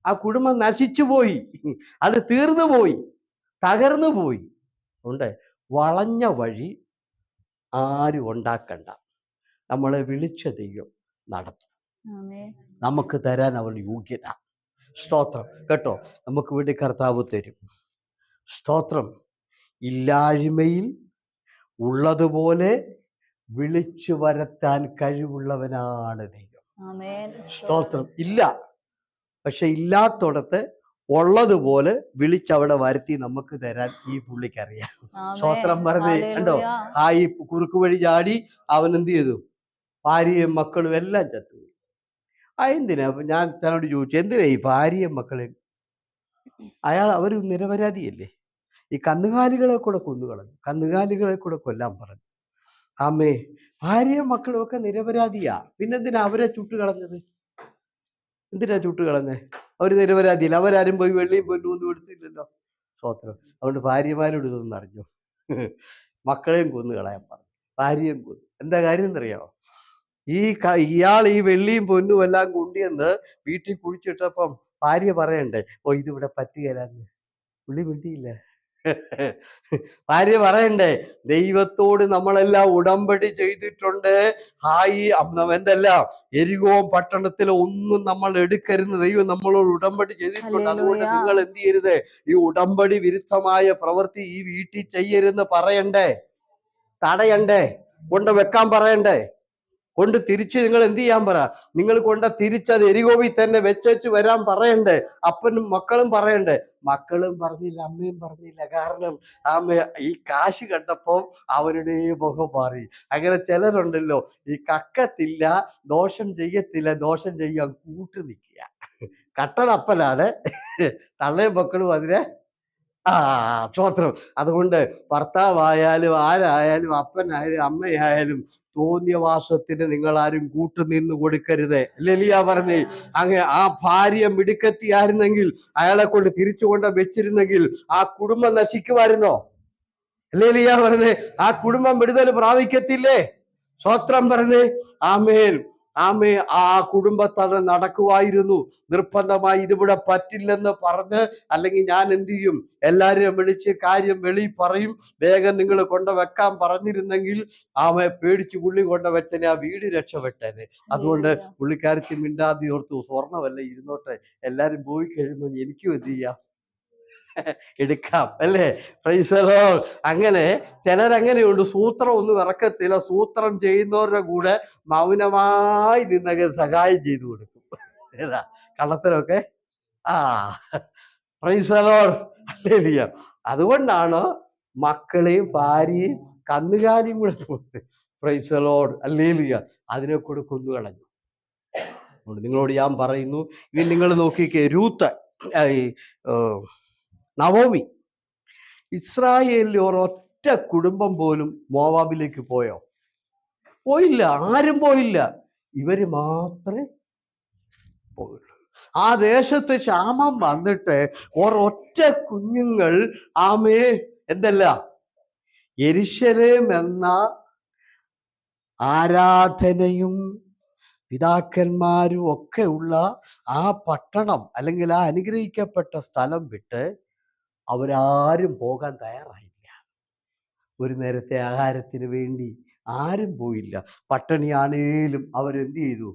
ആ കുടുംബം നശിച്ചു പോയി, അത് തീർന്നു പോയി, തകർന്നു പോയി. അതുകൊണ്ട് വളഞ്ഞ വഴി ആരും ഉണ്ടാക്കണ്ട. നമ്മളെ വിളിച്ച ദൈവം നടത്തും. നമുക്ക് തരാൻ അവൻ യോഗ്യത. സ്തോത്രം കേട്ടോ. നമുക്ക് വേണ്ടി കർത്താവ് തരും. സ്തോത്രം. ഇല്ലായ്മയിൽ ഉള്ളതുപോലെ വിളിച്ചു വരുത്താൻ കഴിവുള്ളവനാണ് ദൈവം. സ്തോത്രം. ഇല്ല, പക്ഷെ ഇല്ലാത്തടത്ത് ഉള്ളതുപോലെ വിളിച്ചവിടെ വരുത്തി നമുക്ക് തരാൻ ഈ പുള്ളിക്കറിയാം. സ്തോത്രം പറഞ്ഞേ. കണ്ടോ, ആ ഈ കുറുക്കു വഴി ചാടി അവൻ എന്ത് ചെയ്തു? ഭാര്യയും മക്കളും എല്ലാം ചത്തുപോയി. എന്തിനാ? ഞാൻ തന്നോട് ചോദിച്ചു, എന്തിനാ ഈ ഭാര്യയും മക്കളും? അവർ നിരപരാധിയല്ലേ? ഈ കന്നുകാലികളെ കൂടെ കൊന്നുകളഞ്ഞു, കന്നുകാലികളെ കൂടെ കൊല്ലാൻ പറഞ്ഞു. ആമേ. ഭാര്യയും മക്കളും ഒക്കെ നിരപരാധിയാ. പിന്നെന്തിനാ അവരെ ചുട്ടുകളഞ്ഞത്? എന്തിനാ ചുട്ടുകളഞ്ഞേ? അവർ നിരപരാധിയില്ല. അവരാരും പോയി വെള്ളിയും പൊന്നും ഒന്നും എടുത്തില്ലല്ലോ. സ്തോത്രം. അതുകൊണ്ട് ഭാര്യമാരോട് ഇതൊന്നും അറിഞ്ഞു, മക്കളെയും കൊന്നു കളയാൻ പറഞ്ഞു, ഭാര്യയും കൊന്നു. എന്താ കാര്യം എന്നറിയാമോ? ഇയാൾ ഈ വെള്ളിയും പൊന്നും എല്ലാം കൊണ്ടിയെന്ന് വീട്ടിൽ കുഴിച്ചിട്ടപ്പം ഭാര്യ പറയണ്ടേ, ഇതിവിടെ പറ്റുകയില്ലെന്ന്? പുള്ളി മിണ്ടിയില്ല. ഭാര്യ പറയണ്ടേ, ദൈവത്തോട് നമ്മളെല്ലാം ഉടമ്പടി ചെയ്തിട്ടുണ്ട്. എന്തെല്ലാം എരികോ പട്ടണത്തിൽ ഒന്നും നമ്മൾ എടുക്കരുത്. ദൈവം നമ്മളോട് ഉടമ്പടി ചെയ്തിട്ടുണ്ട്. അതുകൊണ്ട് നിങ്ങൾ എന്ത് ചെയ്യരുത്? ഈ ഉടമ്പടി വിരുദ്ധമായ പ്രവൃത്തി ഈ വീട്ടിൽ ചെയ്യരുതെന്ന് പറയണ്ടേ, തടയണ്ടേ, കൊണ്ട് വെക്കാൻ പറയണ്ടേ, കൊണ്ട് തിരിച്ച് നിങ്ങൾ എന്ത് ചെയ്യാൻ പറ? നിങ്ങൾ കൊണ്ട് തിരിച്ചത് എരികോവിൽ തന്നെ വെച്ചു വരാൻ പറയണ്ടേ? അപ്പനും മക്കളും പറയണ്ടേ? മക്കളും പറഞ്ഞില്ല, അമ്മയും പറഞ്ഞില്ല. കാരണം ഈ കാശ് കണ്ടപ്പോ അവരുടെ മുഖം മാറി. അങ്ങനെ ചിലരുണ്ടല്ലോ, ഈ കക്കത്തില്ല, ദോഷം ചെയ്യത്തില്ല, ദോഷം ചെയ്യാൻ കൂട്ടു നിൽക്കുക. കട്ടതപ്പലാണ്. തള്ളയും മക്കളും അതിനെ സ്തോത്രം. അതുകൊണ്ട് ഭർത്താവായാലും ആരായാലും അപ്പനായാലും അമ്മയായാലും തോന്നിയവാസത്തിന് നിങ്ങൾ ആരും കൂട്ടുനിന്ന് കൊടുക്കരുത്. ലെലിയ പറഞ്ഞേ, അങ്ങ് ആ ഭാര്യ മിടുക്കത്തിയായിരുന്നെങ്കിൽ, അയാളെ കൊണ്ട് തിരിച്ചു കൊണ്ട് വെച്ചിരുന്നെങ്കിൽ ആ കുടുംബം നശിക്കുമായിരുന്നോ? ഹല്ലേലൂയ പറഞ്ഞേ. ആ കുടുംബം വിടുതൽ പ്രാപിക്കത്തില്ലേ? സ്വത്രം പറഞ്ഞേ. ആമേൻ, ആമേ. ആ കുടുംബത്തത് നടക്കുവായിരുന്നു. നിർബന്ധമായി ഇതിവിടെ പറ്റില്ലെന്ന് പറഞ്ഞ്, അല്ലെങ്കിൽ ഞാൻ എന്ത് ചെയ്യും, എല്ലാരെയും വിളിച്ച് കാര്യം വെളി പറയും. വേഗം നിങ്ങൾ കൊണ്ടുവെക്കാൻ പറഞ്ഞിരുന്നെങ്കിൽ ആമെ പേടിച്ച് പുള്ളി കൊണ്ടുവച്ചനെ ആ വീട് രക്ഷപ്പെട്ടേനെ. അതുകൊണ്ട് പുള്ളിക്കാരത്തി മിണ്ടാതി ഓർത്തു, സ്വർണ്ണമല്ല ഇരുന്നോട്ടെ, എല്ലാരും പോയി കഴിയുമ്പോൾ എനിക്കും എന്ത് ചെയ്യാം, എടുക്കാം അല്ലേ? Price the lord. അങ്ങനെ ചിലരങ്ങനെയുണ്ട്, സൂത്രം ഒന്നും ഇറക്കത്തില്ല, സൂത്രം ചെയ്യുന്നവരുടെ കൂടെ മൗനമായി നിന്നൊക്കെ സഹായം ചെയ്തു കൊടുക്കും. ഏതാ കള്ളത്തരമൊക്കെ? ആ, പ്രൈസ് ദി ലോർഡ്. ഹല്ലേലൂയ. അതുകൊണ്ടാണ് മക്കളെയും ഭാര്യയും കന്നുകാലിയും കൂടെ പോയിട്ട്, പ്രൈസ് ദി ലോർഡ്, ഹല്ലേലൂയ, അതിനെ കൂടെ കൊന്നുകളഞ്ഞു. നിങ്ങളോട് ഞാൻ പറയുന്നു, ഇനി നിങ്ങൾ നോക്കിക്കേ, രൂത്ത്, നവോമി, ഇസ്രായേലിലെ ഒരൊറ്റ കുടുംബം പോലും മോവാബിലേക്ക് പോയോ? പോയില്ല. ആരും പോയില്ല. ഇവര് മാത്രമേ പോയുള്ളൂ. ആ ദേശത്ത് ക്ഷാമം വന്നിട്ട് ഒരൊറ്റ കുഞ്ഞുങ്ങൾ ആമേ എന്തല്ല, യെരൂശലേം എന്ന ആരാധനയും പിതാക്കന്മാരും ഒക്കെ ഉള്ള ആ പട്ടണം, അല്ലെങ്കിൽ ആ അനുഗ്രഹിക്കപ്പെട്ട സ്ഥലം വിട്ട് അവരാരും പോകാൻ തയ്യാറായില്ല. ഒരു നേരത്തെ ആഹാരത്തിന് വേണ്ടി ആരും പോയില്ല. പട്ടിണിയാണേലും അവരെന്ത് ചെയ്തു?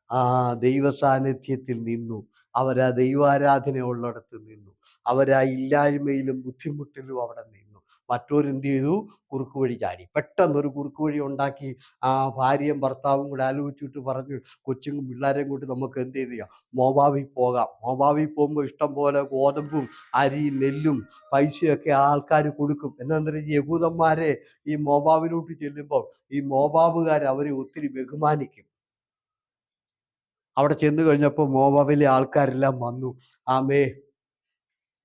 ആ ദൈവ സാന്നിധ്യത്തിൽ നിന്നു. അവരാ ദൈവാരാധന ഉള്ളിടത്ത് നിന്നു. അവരാ ഇല്ലായ്മയിലും ബുദ്ധിമുട്ടിലും അവിടെ നിന്നു. മറ്റോരെന്ത് ചെയ്തു? കുറുക്ക് വഴി ചാടി. പെട്ടെന്നൊരു കുറുക്ക് വഴി ഉണ്ടാക്കി. ആ ഭാര്യയും ഭർത്താവും കൂടെ ആലോചിച്ചിട്ട് പറഞ്ഞു, കൊച്ചും പിള്ളേരെയും കൂട്ടി നമുക്ക് എന്ത് ചെയ്യാം, മോവാബിൽ പോകാം. മോവാബിൽ പോകുമ്പോൾ ഇഷ്ടം പോലെ ഗോതമ്പും അരിയും നെല്ലും പൈസയൊക്കെ ആൾക്കാർ കൊടുക്കും. എന്നാ യഹൂദന്മാരെ ഈ മോവാബിലോട്ട് ചെല്ലുമ്പോൾ ഈ മോവാബുകാർ അവരെ ഒത്തിരി ബഹുമാനിക്കും. അവിടെ ചെന്ന് കഴിഞ്ഞപ്പോൾ മോവാബിലെ ആൾക്കാരെല്ലാം വന്നു. ആമേ,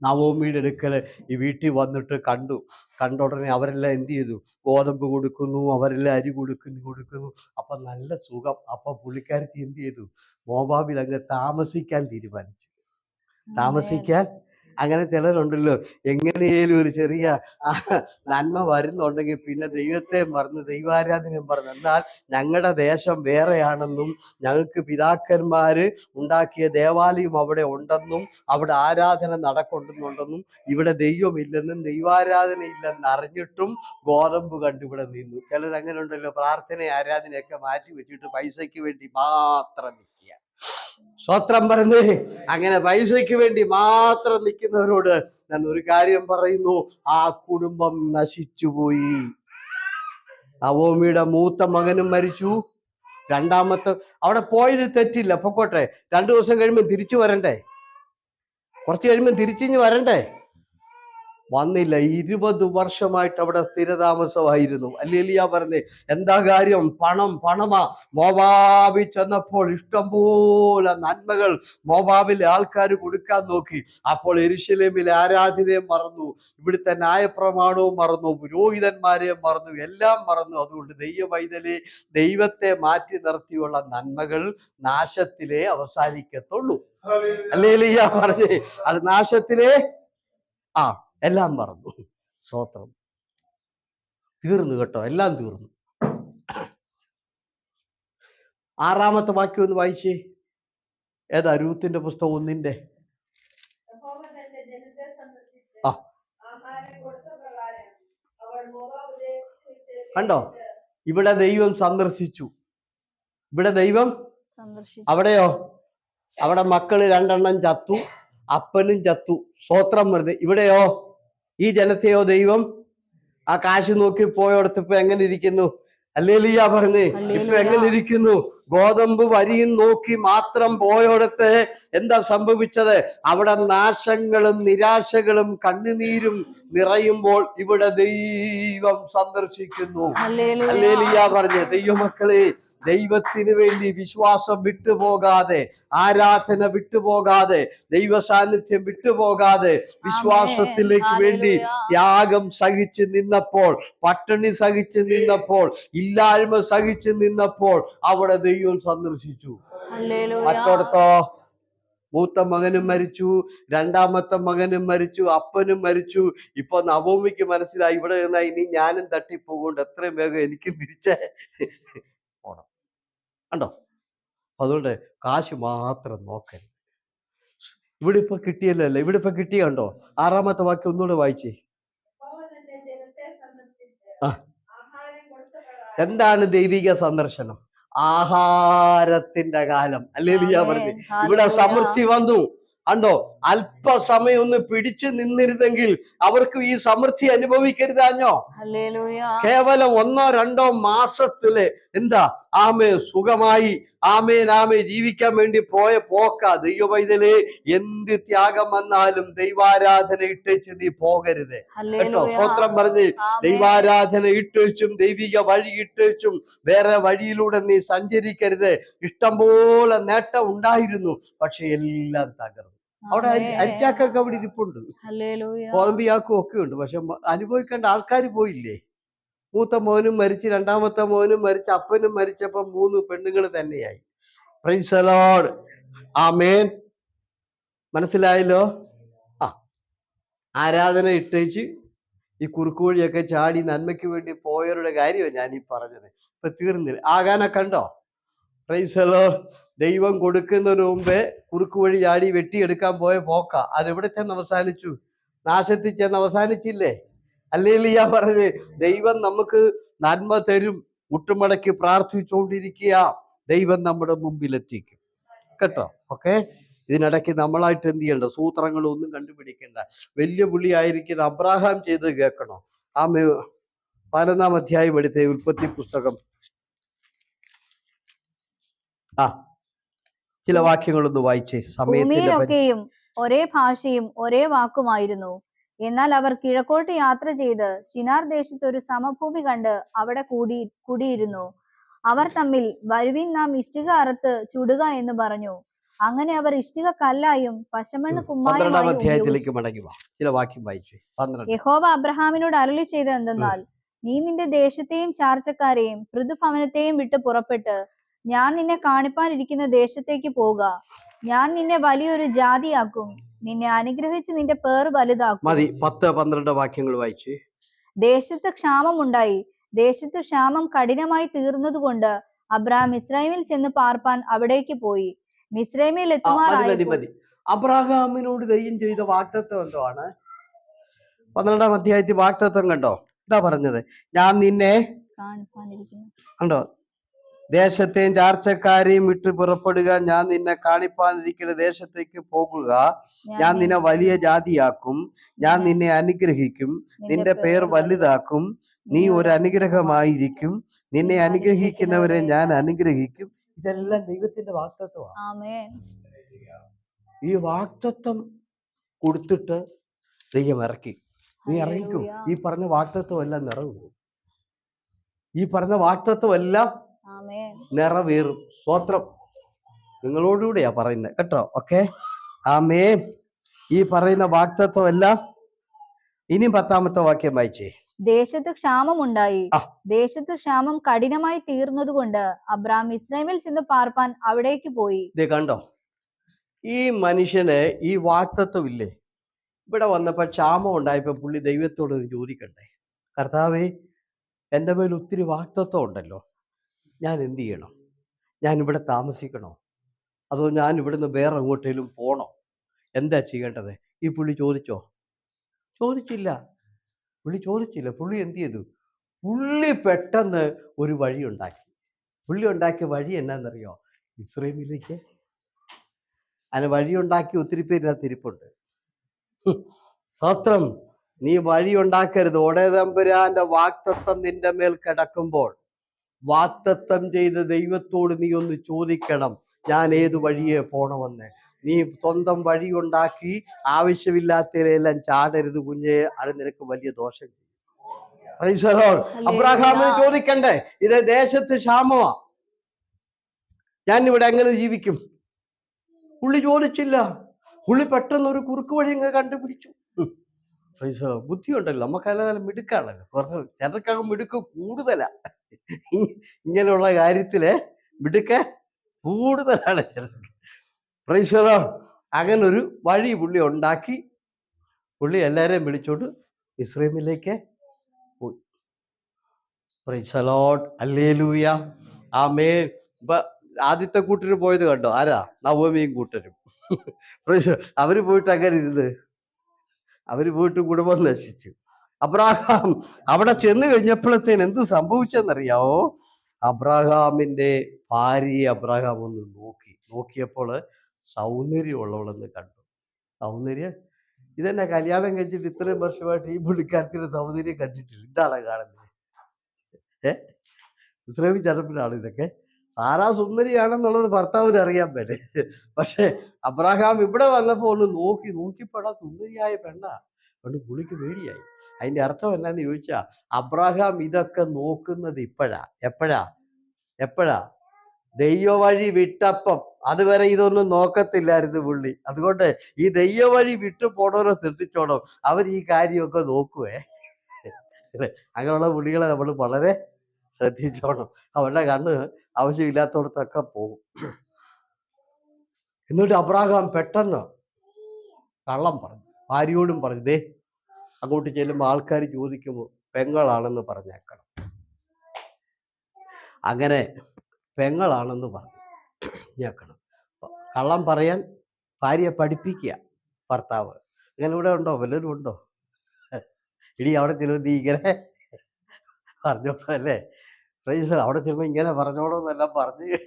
നവോമിയുടെ അടുക്കൽ ഈ വീട്ടിൽ വന്നിട്ട് കണ്ട ഉടനെ അവരെല്ലാം എന്ത് ചെയ്തു? ഗോതമ്പ് കൊടുക്കുന്നു, അവരെല്ലാം അരി കൊടുക്കുന്നു. അപ്പൊ നല്ല സുഖം. അപ്പൊ പുള്ളിക്കാരത്തി എന്ത് ചെയ്തു? മോവാബിൽ അങ്ങ് താമസിക്കാൻ തീരുമാനിച്ചു. താമസിക്കാൻ. അങ്ങനെ ചിലരുണ്ടല്ലോ, എങ്ങനെയും ഒരു ചെറിയ നന്മ വരുന്നുണ്ടെങ്കിൽ പിന്നെ ദൈവത്തെ മറന്ന് ദൈവാരാധനയും പറഞ്ഞു. എന്നാൽ ഞങ്ങളുടെ ദേശം വേറെയാണെന്നും ഞങ്ങൾക്ക് പിതാക്കന്മാര് ഉണ്ടാക്കിയ ദേവാലയം അവിടെ ഉണ്ടെന്നും അവിടെ ആരാധന നടക്കുന്നുണ്ടെന്നും ഇവിടെ ദൈവമില്ലെന്നും ദൈവാരാധന ഇല്ലെന്ന് അറിഞ്ഞിട്ടും ഗോതമ്പ് കണ്ടിവിടെ നിന്നു. ചിലരങ്ങനെ ഉണ്ടല്ലോ, പ്രാർത്ഥന ആരാധനയൊക്കെ മാറ്റി വെച്ചിട്ട് പൈസയ്ക്ക് വേണ്ടി മാത്രം നിൽക്കുക. സ്വത്രം പറഞ്ഞേ. അങ്ങനെ പൈസയ്ക്ക് വേണ്ടി മാത്രം നിൽക്കുന്നവരോട് ഞാൻ ഒരു കാര്യം പറയുന്നു, ആ കുടുംബം നശിച്ചുപോയി. നവോമിയുടെ മൂത്ത മകനും മരിച്ചു. രണ്ടാമത്തെ അവിടെ പോയത് തെറ്റില്ല, പൊക്കോട്ടെ. 2 ദിവസം കഴിയുമ്പോൾ തിരിച്ചു വരണ്ടേ? കുറച്ച് കഴിയുമ്പോൾ തിരിച്ചിഞ്ഞ് വരണ്ടേ? വന്നില്ല. 20 വർഷമായിട്ട് അവിടെ സ്ഥിരതാമസമായിരുന്നു. ഹല്ലേലൂയ പറഞ്ഞേ. എന്താ കാര്യം? പണമാ. മോവാബിൽ ചെന്നപ്പോൾ ഇഷ്ടംപോലെ നന്മകൾ മോവാബിലെ ആൾക്കാർ കൊടുക്കാൻ നോക്കി. അപ്പോൾ യെരൂശലേമിലെ ആരാധനയും മറന്നു, ഇവിടുത്തെ ന്യായപ്രമാണവും മറന്നു, പുരോഹിതന്മാരെയും മറന്നു, എല്ലാം മറന്നു. അതുകൊണ്ട് ദൈവവൈതലെ, ദൈവത്തെ മാറ്റി നിർത്തിയുള്ള നന്മകൾ നാശത്തിലേ അവസാനിക്കത്തുള്ളൂ. ഹല്ലേലൂയ പറഞ്ഞേ. അത് നാശത്തിലേ എല്ലാം മറന്നു. സ്തോത്രം. തീർന്നു കേട്ടോ, എല്ലാം തീർന്നു. 6-ാമത്തെ വാക്യം ഒന്ന് വായിച്ചേ. ഏതാ? രൂത്തിന്റെ പുസ്തകം 1-ന്റെ. കണ്ടോ? ഇവിടെ ദൈവം സന്ദർശിച്ചു. ഇവിടെ ദൈവം അവിടെയോ? അവിടെ മക്കള് 2 എണ്ണം ചത്തു, അപ്പനും ചത്തു. സ്തോത്രം വരുന്നത്. ഇവിടെയോ? ഈ ജനത്തെയോ ദൈവം ആ കാശ് നോക്കി പോയോടത്തിപ്പോ എങ്ങനെ ഇരിക്കുന്നു? ഹല്ലേലൂയ പറഞ്ഞേ. ഇപ്പൊ എങ്ങനെ ഇരിക്കുന്നു? ഗോതമ്പ് വരിയും നോക്കി മാത്രം പോയോടത്ത് എന്താ സംഭവിച്ചത്? അവിടെ നാശങ്ങളും നിരാശകളും കണ്ണുനീരും നിറയുമ്പോൾ ഇവിടെ ദൈവം സന്ദർശിക്കുന്നു. ഹല്ലേലൂയ പറഞ്ഞേ. ദൈവമക്കളെ, ദൈവത്തിന് വേണ്ടി വിശ്വാസം വിട്ടുപോകാതെ, ആരാധന വിട്ടുപോകാതെ, ദൈവ സാന്നിധ്യം വിട്ടുപോകാതെ, വിശ്വാസത്തിലേക്ക് വേണ്ടി ത്യാഗം സഹിച്ച് നിന്നപ്പോൾ, പട്ടിണി സഹിച്ച് നിന്നപ്പോൾ, ഇല്ലായ്മ സഹിച്ച് നിന്നപ്പോൾ അവിടെ ദൈവം സന്ദർശിച്ചു. മറ്റോടത്തോ മൂത്ത മകനും മരിച്ചു, രണ്ടാമത്തെ മകനും മരിച്ചു, അപ്പനും മരിച്ചു. ഇപ്പൊ നവോമിക്ക് മനസ്സിലായി ഇവിടെ നിന്നാ ഇനി ഞാനും തട്ടിപ്പോകൊണ്ട് എത്രയും വേഗം എനിക്ക് തിരിച്ചേ പോണം. കണ്ടോ? അതുകൊണ്ട് കാശ് മാത്രം നോക്കരുത്. ഇവിടെ ഇപ്പൊ കിട്ടിയല്ലോ അല്ലേ? ഇവിടെ ഇപ്പൊ കിട്ടിയ കണ്ടോ? 6-ാമത്തെ വാക്യം ഒന്നുകൂടെ വായിച്ചേ. എന്താണ് ദൈവിക സന്ദർശനം? ആഹാരത്തിന്റെ കാലം. ഹല്ലേലൂയ പറഞ്ഞു. ഇവിടെ സമൃദ്ധി വന്നു. കണ്ടോ? അല്പസമയം ഒന്ന് പിടിച്ചു നിന്നിരുന്നെങ്കിൽ അവർക്ക് ഈ സമൃദ്ധി അനുഭവിക്കരുതാഞ്ഞോ? കേവലം 1-2 മാസത്തില് എന്താ സുഖമായി ജീവിക്കാൻ വേണ്ടി പോയ പോക്ക. ദൈവ പൈതലേ, എന്ത് ത്യാഗം വന്നാലും ദൈവാരാധന ഇട്ടേച്ച് നീ പോകരുത് കേട്ടോ. സ്വത്രം പറഞ്ഞ് ദൈവാരാധന ഇട്ടേച്ചും ദൈവിക വഴി ഇട്ടേച്ചും വേറെ വഴിയിലൂടെ നീ സഞ്ചരിക്കരുത്. ഇഷ്ടംപോലെ നേട്ടം ഉണ്ടായിരുന്നു, പക്ഷെ എല്ലാം തകർന്നു. അവിടെ അരിച്ചാക്കൊക്കെ അവിടെ ഇരിപ്പുണ്ട്, കോളമ്പിയാക്കും ഒക്കെ ഉണ്ട്, പക്ഷെ അനുഭവിക്കേണ്ട ആൾക്കാർ പോയില്ലേ. മൂത്ത മോനും മരിച്ച്, രണ്ടാമത്തെ മോനും മരിച്ച്, അപ്പനും മരിച്ചപ്പോ 3 പെണ്ണുങ്ങൾ തന്നെയായി. Praise the lord. ആമേൻ. മനസ്സിലായല്ലോ? ആരാധന ഇട്ടേച്ച് ഈ കുറുക്കുവഴിയൊക്കെ ചാടി നന്മയ്ക്ക് വേണ്ടി പോയവരുടെ കാര്യമാണ് ഞാൻ ഈ പറഞ്ഞത്. ഇപ്പൊ തീർന്നില്ല. ആകാനെ കണ്ടോ? Price the Lord. ദൈവം കൊടുക്കുന്നതിന് മുമ്പേ കുറുക്ക് വഴി ചാടി വെട്ടിയെടുക്കാൻ പോയ പോക്ക. അതെവിടെ ചെന്ന് അവസാനിച്ചു? നാശത്തിൽ ചെന്ന് അവസാനിച്ചില്ലേ? ഹല്ലേലൂയ പറഞ്ഞ്. ദൈവം നമുക്ക് നന്മ തരും. മുട്ടുമടക്കി പ്രാർത്ഥിച്ചുകൊണ്ടിരിക്കുക, ദൈവം നമ്മുടെ മുമ്പിലെത്തിക്കും കേട്ടോ. ഓക്കെ. ഇതിനിടയ്ക്ക് നമ്മളായിട്ട് എന്ത് ചെയ്യണ്ട? സൂത്രങ്ങളൊന്നും കണ്ടുപിടിക്കണ്ട. വലിയ പുള്ളിയായിരിക്കുന്ന അബ്രാഹാം ചെയ്ത് കേൾക്കണോ? 11-ാം അധ്യായം എടുത്തേ, ഉൽപ്പത്തി പുസ്തകം. ചില വാക്യങ്ങളൊന്ന് വായിച്ചേ. ഭൂമിയിലൊക്കെയും ഒരേ ഭാഷയും ഒരേ വാക്കുമായിരുന്നു. എന്നാൽ അവർ കിഴക്കോട്ട് യാത്ര ചെയ്ത് ശിനാർ ദേശത്ത് ഒരു സമഭൂമി കണ്ട് അവിടെ കുടിയിരുന്നു. അവർ തമ്മിൽ, വരുവിൻ, നാം ഇഷ്ടിക അറുത്ത് ചുടുക എന്ന് പറഞ്ഞു. അങ്ങനെ അവർ ഇഷ്ടിക കല്ലായും പശമണ്ണ് കുമ്മായമായും. യഹോവ അബ്രഹാമിനോട് അരുളി ചെയ്തത് എന്തെന്നാൽ, നീ നിന്റെ ദേശത്തെയും ചാർച്ചക്കാരെയും പൃഥുഭവനത്തെയും വിട്ട് പുറപ്പെട്ട് ഞാൻ നിന്നെ കാണിപ്പാനിരിക്കുന്ന ദേശത്തേക്ക് പോക. ഞാൻ നിന്നെ വലിയൊരു ജാതിയാക്കും, നിന്നെ അനുഗ്രഹിച്ച് നിന്റെ പേർ വലുതാക്കും. 10-12 വാക്യങ്ങൾ വായിച്ച്. ദേശത്ത് ക്ഷാമം ഉണ്ടായി. ദേശത്ത് ക്ഷാമം കഠിനമായി തീർന്നതുകൊണ്ട് അബ്രഹാം മിസ്രൈമിൽ ചെന്ന് പാർപ്പാൻ അവിടേക്ക് പോയി. മിസ്രൈമിൽ എത്തുമാറായപ്പോൾ അബ്രഹാമിനോട് ദൈവം ചെയ്ത വാഗ്ദത്തം എന്താണ്? 12-ാം അധ്യായത്തിൽ വാഗ്ദത്തം കണ്ടോ? എന്താ പറഞ്ഞത്? ഞാൻ നിന്നെ കണ്ടോ, ദേശത്തെയും ചാർച്ചക്കാരെയും വിട്ട് പുറപ്പെടുക, ഞാൻ നിന്നെ കാണിപ്പാനിരിക്കുന്ന ദേശത്തേക്ക് പോകുക, ഞാൻ നിന്നെ വലിയ ജാതിയാക്കും, ഞാൻ നിന്നെ അനുഗ്രഹിക്കും, നിന്റെ പേർ വലുതാക്കും, നീ ഒരു അനുഗ്രഹമായിരിക്കും, നിന്നെ അനുഗ്രഹിക്കുന്നവരെ ഞാൻ അനുഗ്രഹിക്കും. ഇതെല്ലാം ദൈവത്തിന്റെ വാഗ്ദത്തമാണ്. ഈ വാഗ്ദത്തം കൊടുത്തിട്ട് ദൈവം ഇറക്കി. നീ ഇറങ്ങിക്കും. ഈ പറഞ്ഞ വാഗ്ദത്തം എല്ലാം നിറവേറും. ഈ പറഞ്ഞ വാഗ്ദത്തം എല്ലാം നിറവേറും. സ്തോത്രം. നിങ്ങളോടുകൂടെയാ പറയുന്നത് കേട്ടോ. ഓക്കെ. ആമേൻ. ഈ പറയുന്ന വാഗ്ദത്തം എല്ലാം. ഇനി 10-ാമത്തെ വാക്യം വായിച്ചേ. ദേശത്ത് ക്ഷാമം ഉണ്ടായി. ദേശത്ത് ക്ഷാമം കഠിനമായി തീർന്നതുകൊണ്ട് അബ്രഹാം മിസ്രൈമിൽ ചെന്ന് പാർപ്പാൻ അവിടേക്ക് പോയി. ഇത് കണ്ടോ? ഈ മനുഷ്യന് ഈ വാഗ്ദത്തം ഇല്ലേ? ഇവിടെ വന്നപ്പോ ക്ഷാമം ഉണ്ടായപ്പോ പുള്ളി ദൈവത്തോട് ചോദിക്കണ്ടേ, കർത്താവേ, എൻ്റെ മേൽ ഒത്തിരി വാഗ്ദത്തം ഉണ്ടല്ലോ, ഞാൻ എന്ത് ചെയ്യണം? ഞാൻ ഇവിടെ താമസിക്കണോ, അതോ ഞാൻ ഇവിടുന്ന് വേറെ എങ്ങോട്ടേലും പോണോ? എന്താ ചെയ്യേണ്ടത്? ഈ പുള്ളി ചോദിച്ചോ? ചോദിച്ചില്ല. പുള്ളി എന്ത് ചെയ്തു? പുള്ളി പെട്ടെന്ന് ഒരു വഴി ഉണ്ടാക്കി. പുള്ളി ഉണ്ടാക്കിയ വഴി എന്നാന്നറിയോ? ഇസ്രയേലിലേക്ക്. അതിന് വഴിയുണ്ടാക്കി ഒത്തിരി പേരിനകത്ത് ഇരിപ്പുണ്ട്. സ്തോത്രം. നീ വഴി ഉണ്ടാക്കരുത്. ഒടേതമ്പുരാന്റെ വാഗ്ദത്തം നിന്റെ മേൽ കിടക്കുമ്പോൾ വാഗ്ദത്തം ചെയ്ത് ദൈവത്തോട് നീ ഒന്ന് ചോദിക്കണം, ഞാൻ ഏത് വഴിയെ പോണമെന്ന്. നീ സ്വന്തം വഴി ഉണ്ടാക്കി ആവശ്യമില്ലാത്തതിലെല്ലാം ചാടരുത് കുഞ്ഞെ, അത് നിനക്ക് വലിയ ദോഷം ചെയ്യും. Price the Lord. അബ്രഹാമിന് ചോദിക്കണ്ടേ, ഇത് ദേശത്ത് ക്ഷാമമാ, ഞാൻ ഇവിടെ എങ്ങനെ ജീവിക്കും? പുള്ളി ചോദിച്ചില്ല. പുള്ളി പെട്ടെന്ന് ഒരു കുറുക്ക് വഴി അങ്ങ് കണ്ടുപിടിച്ചു. ബുദ്ധി ഉണ്ടല്ലോ, നമുക്കെല്ലാം മിടുക്കാണല്ലോ. കുറച്ച് ചിലർക്കകം മിടുക്ക് കൂടുതലാ. ഇങ്ങനെയുള്ള കാര്യത്തില് മിടുക്ക് കൂടുതലാണ് ചിലർക്ക്. Price the Lord. അങ്ങനൊരു വഴി പുള്ളി ഉണ്ടാക്കി പുള്ളി എല്ലാവരെയും വിളിച്ചോണ്ട് ഇസ്രയേലിലേക്ക് പോയി. പ്രൈസ് ദി ലോർഡ്, ഹല്ലേലൂയ, ആമേൻ. ഇപ്പൊ ആദ്യത്തെ കൂട്ടര് പോയത് കണ്ടോ? ആരാ? നവോമിയും കൂട്ടരും. അവര് പോയിട്ട് അങ്ങനെ ഇരുന്ന് അവര് പോയിട്ട് കുടുംബം നശിച്ചു. അബ്രാഹാം അവിടെ ചെന്ന് കഴിഞ്ഞപ്പോഴത്തേന് എന്ത് സംഭവിച്ചെന്നറിയാവോ? അബ്രാഹാമിന്റെ ഭാര്യയെ അബ്രാഹാം ഒന്ന് നോക്കിയപ്പോൾ സൗന്ദര്യമുള്ളവളെന്ന് കണ്ടു. സൗന്ദര്യം ഇതെന്നെ കല്യാണം കഴിച്ചിട്ട് ഇത്രയും വർഷമായിട്ട് ഈ പുള്ളിക്കാരത്തിന് സൗന്ദര്യം കണ്ടിട്ടില്ല. ഇതാണ് കാണുന്നത്. ഇസ്രായേൽ ചരപ്പിലാണ് ഇതൊക്കെ. സാറാ സുന്ദരിയാണെന്നുള്ളത് ഭർത്താവിന് അറിയാൻ പറ്റേ. പക്ഷെ അബ്രാഹാം ഇവിടെ വന്നപ്പോ ഒന്ന് നോക്കിയപ്പോഴാ സുന്ദരിയായ പെണ്ണാ. അതുകൊണ്ട് പുള്ളിക്ക് പേടിയായി. അതിന്റെ അർത്ഥം എന്നാന്ന് ചോദിച്ചാ, അബ്രാഹാം ഇതൊക്കെ നോക്കുന്നത് എപ്പോഴാ ദൈവവഴി വിട്ടപ്പം. അതുവരെ ഇതൊന്നും നോക്കത്തില്ലായിരുന്നു പുള്ളി. അതുകൊണ്ട് ഈ ദൈവവഴി വിട്ടു പോണവരെ ശ്രദ്ധിച്ചോണം, അവർ ഈ കാര്യമൊക്കെ നോക്കുവേ. അങ്ങനെയുള്ള പുള്ളികളെ നമ്മൾ വളരെ ശ്രദ്ധിച്ചോണം. അവരുടെ കണ്ണ് ആവശ്യമില്ലാത്തടത്തൊക്കെ പോകും. എന്നിട്ട് അബ്രാഹാം പെട്ടെന്ന് കള്ളം പറഞ്ഞു. ഭാര്യയോടും പറഞ്ഞു, ദേ അങ്ങോട്ട് ചെല്ലുമ്പോൾ ആൾക്കാർ ചോദിക്കുമ്പോൾ പെങ്ങളാണെന്ന് പറഞ്ഞേക്കണം. അങ്ങനെ പെങ്ങളാണെന്ന് പറഞ്ഞേക്കണം. കള്ളം പറയാൻ ഭാര്യയെ പഠിപ്പിക്കുക ഭർത്താവ്. അങ്ങനെ ഇവിടെ ഉണ്ടോ? വല്ലവരും ഉണ്ടോ? ഇനി അവിടെ ചെല്ലുമ്പോൾ നീ ഇങ്ങനെ പറഞ്ഞോളൂ അല്ലേ? അവിടെ ചെല്ലുമ്പോൾ ഇങ്ങനെ പറഞ്ഞോളൂന്നെല്ലാം പറഞ്ഞ്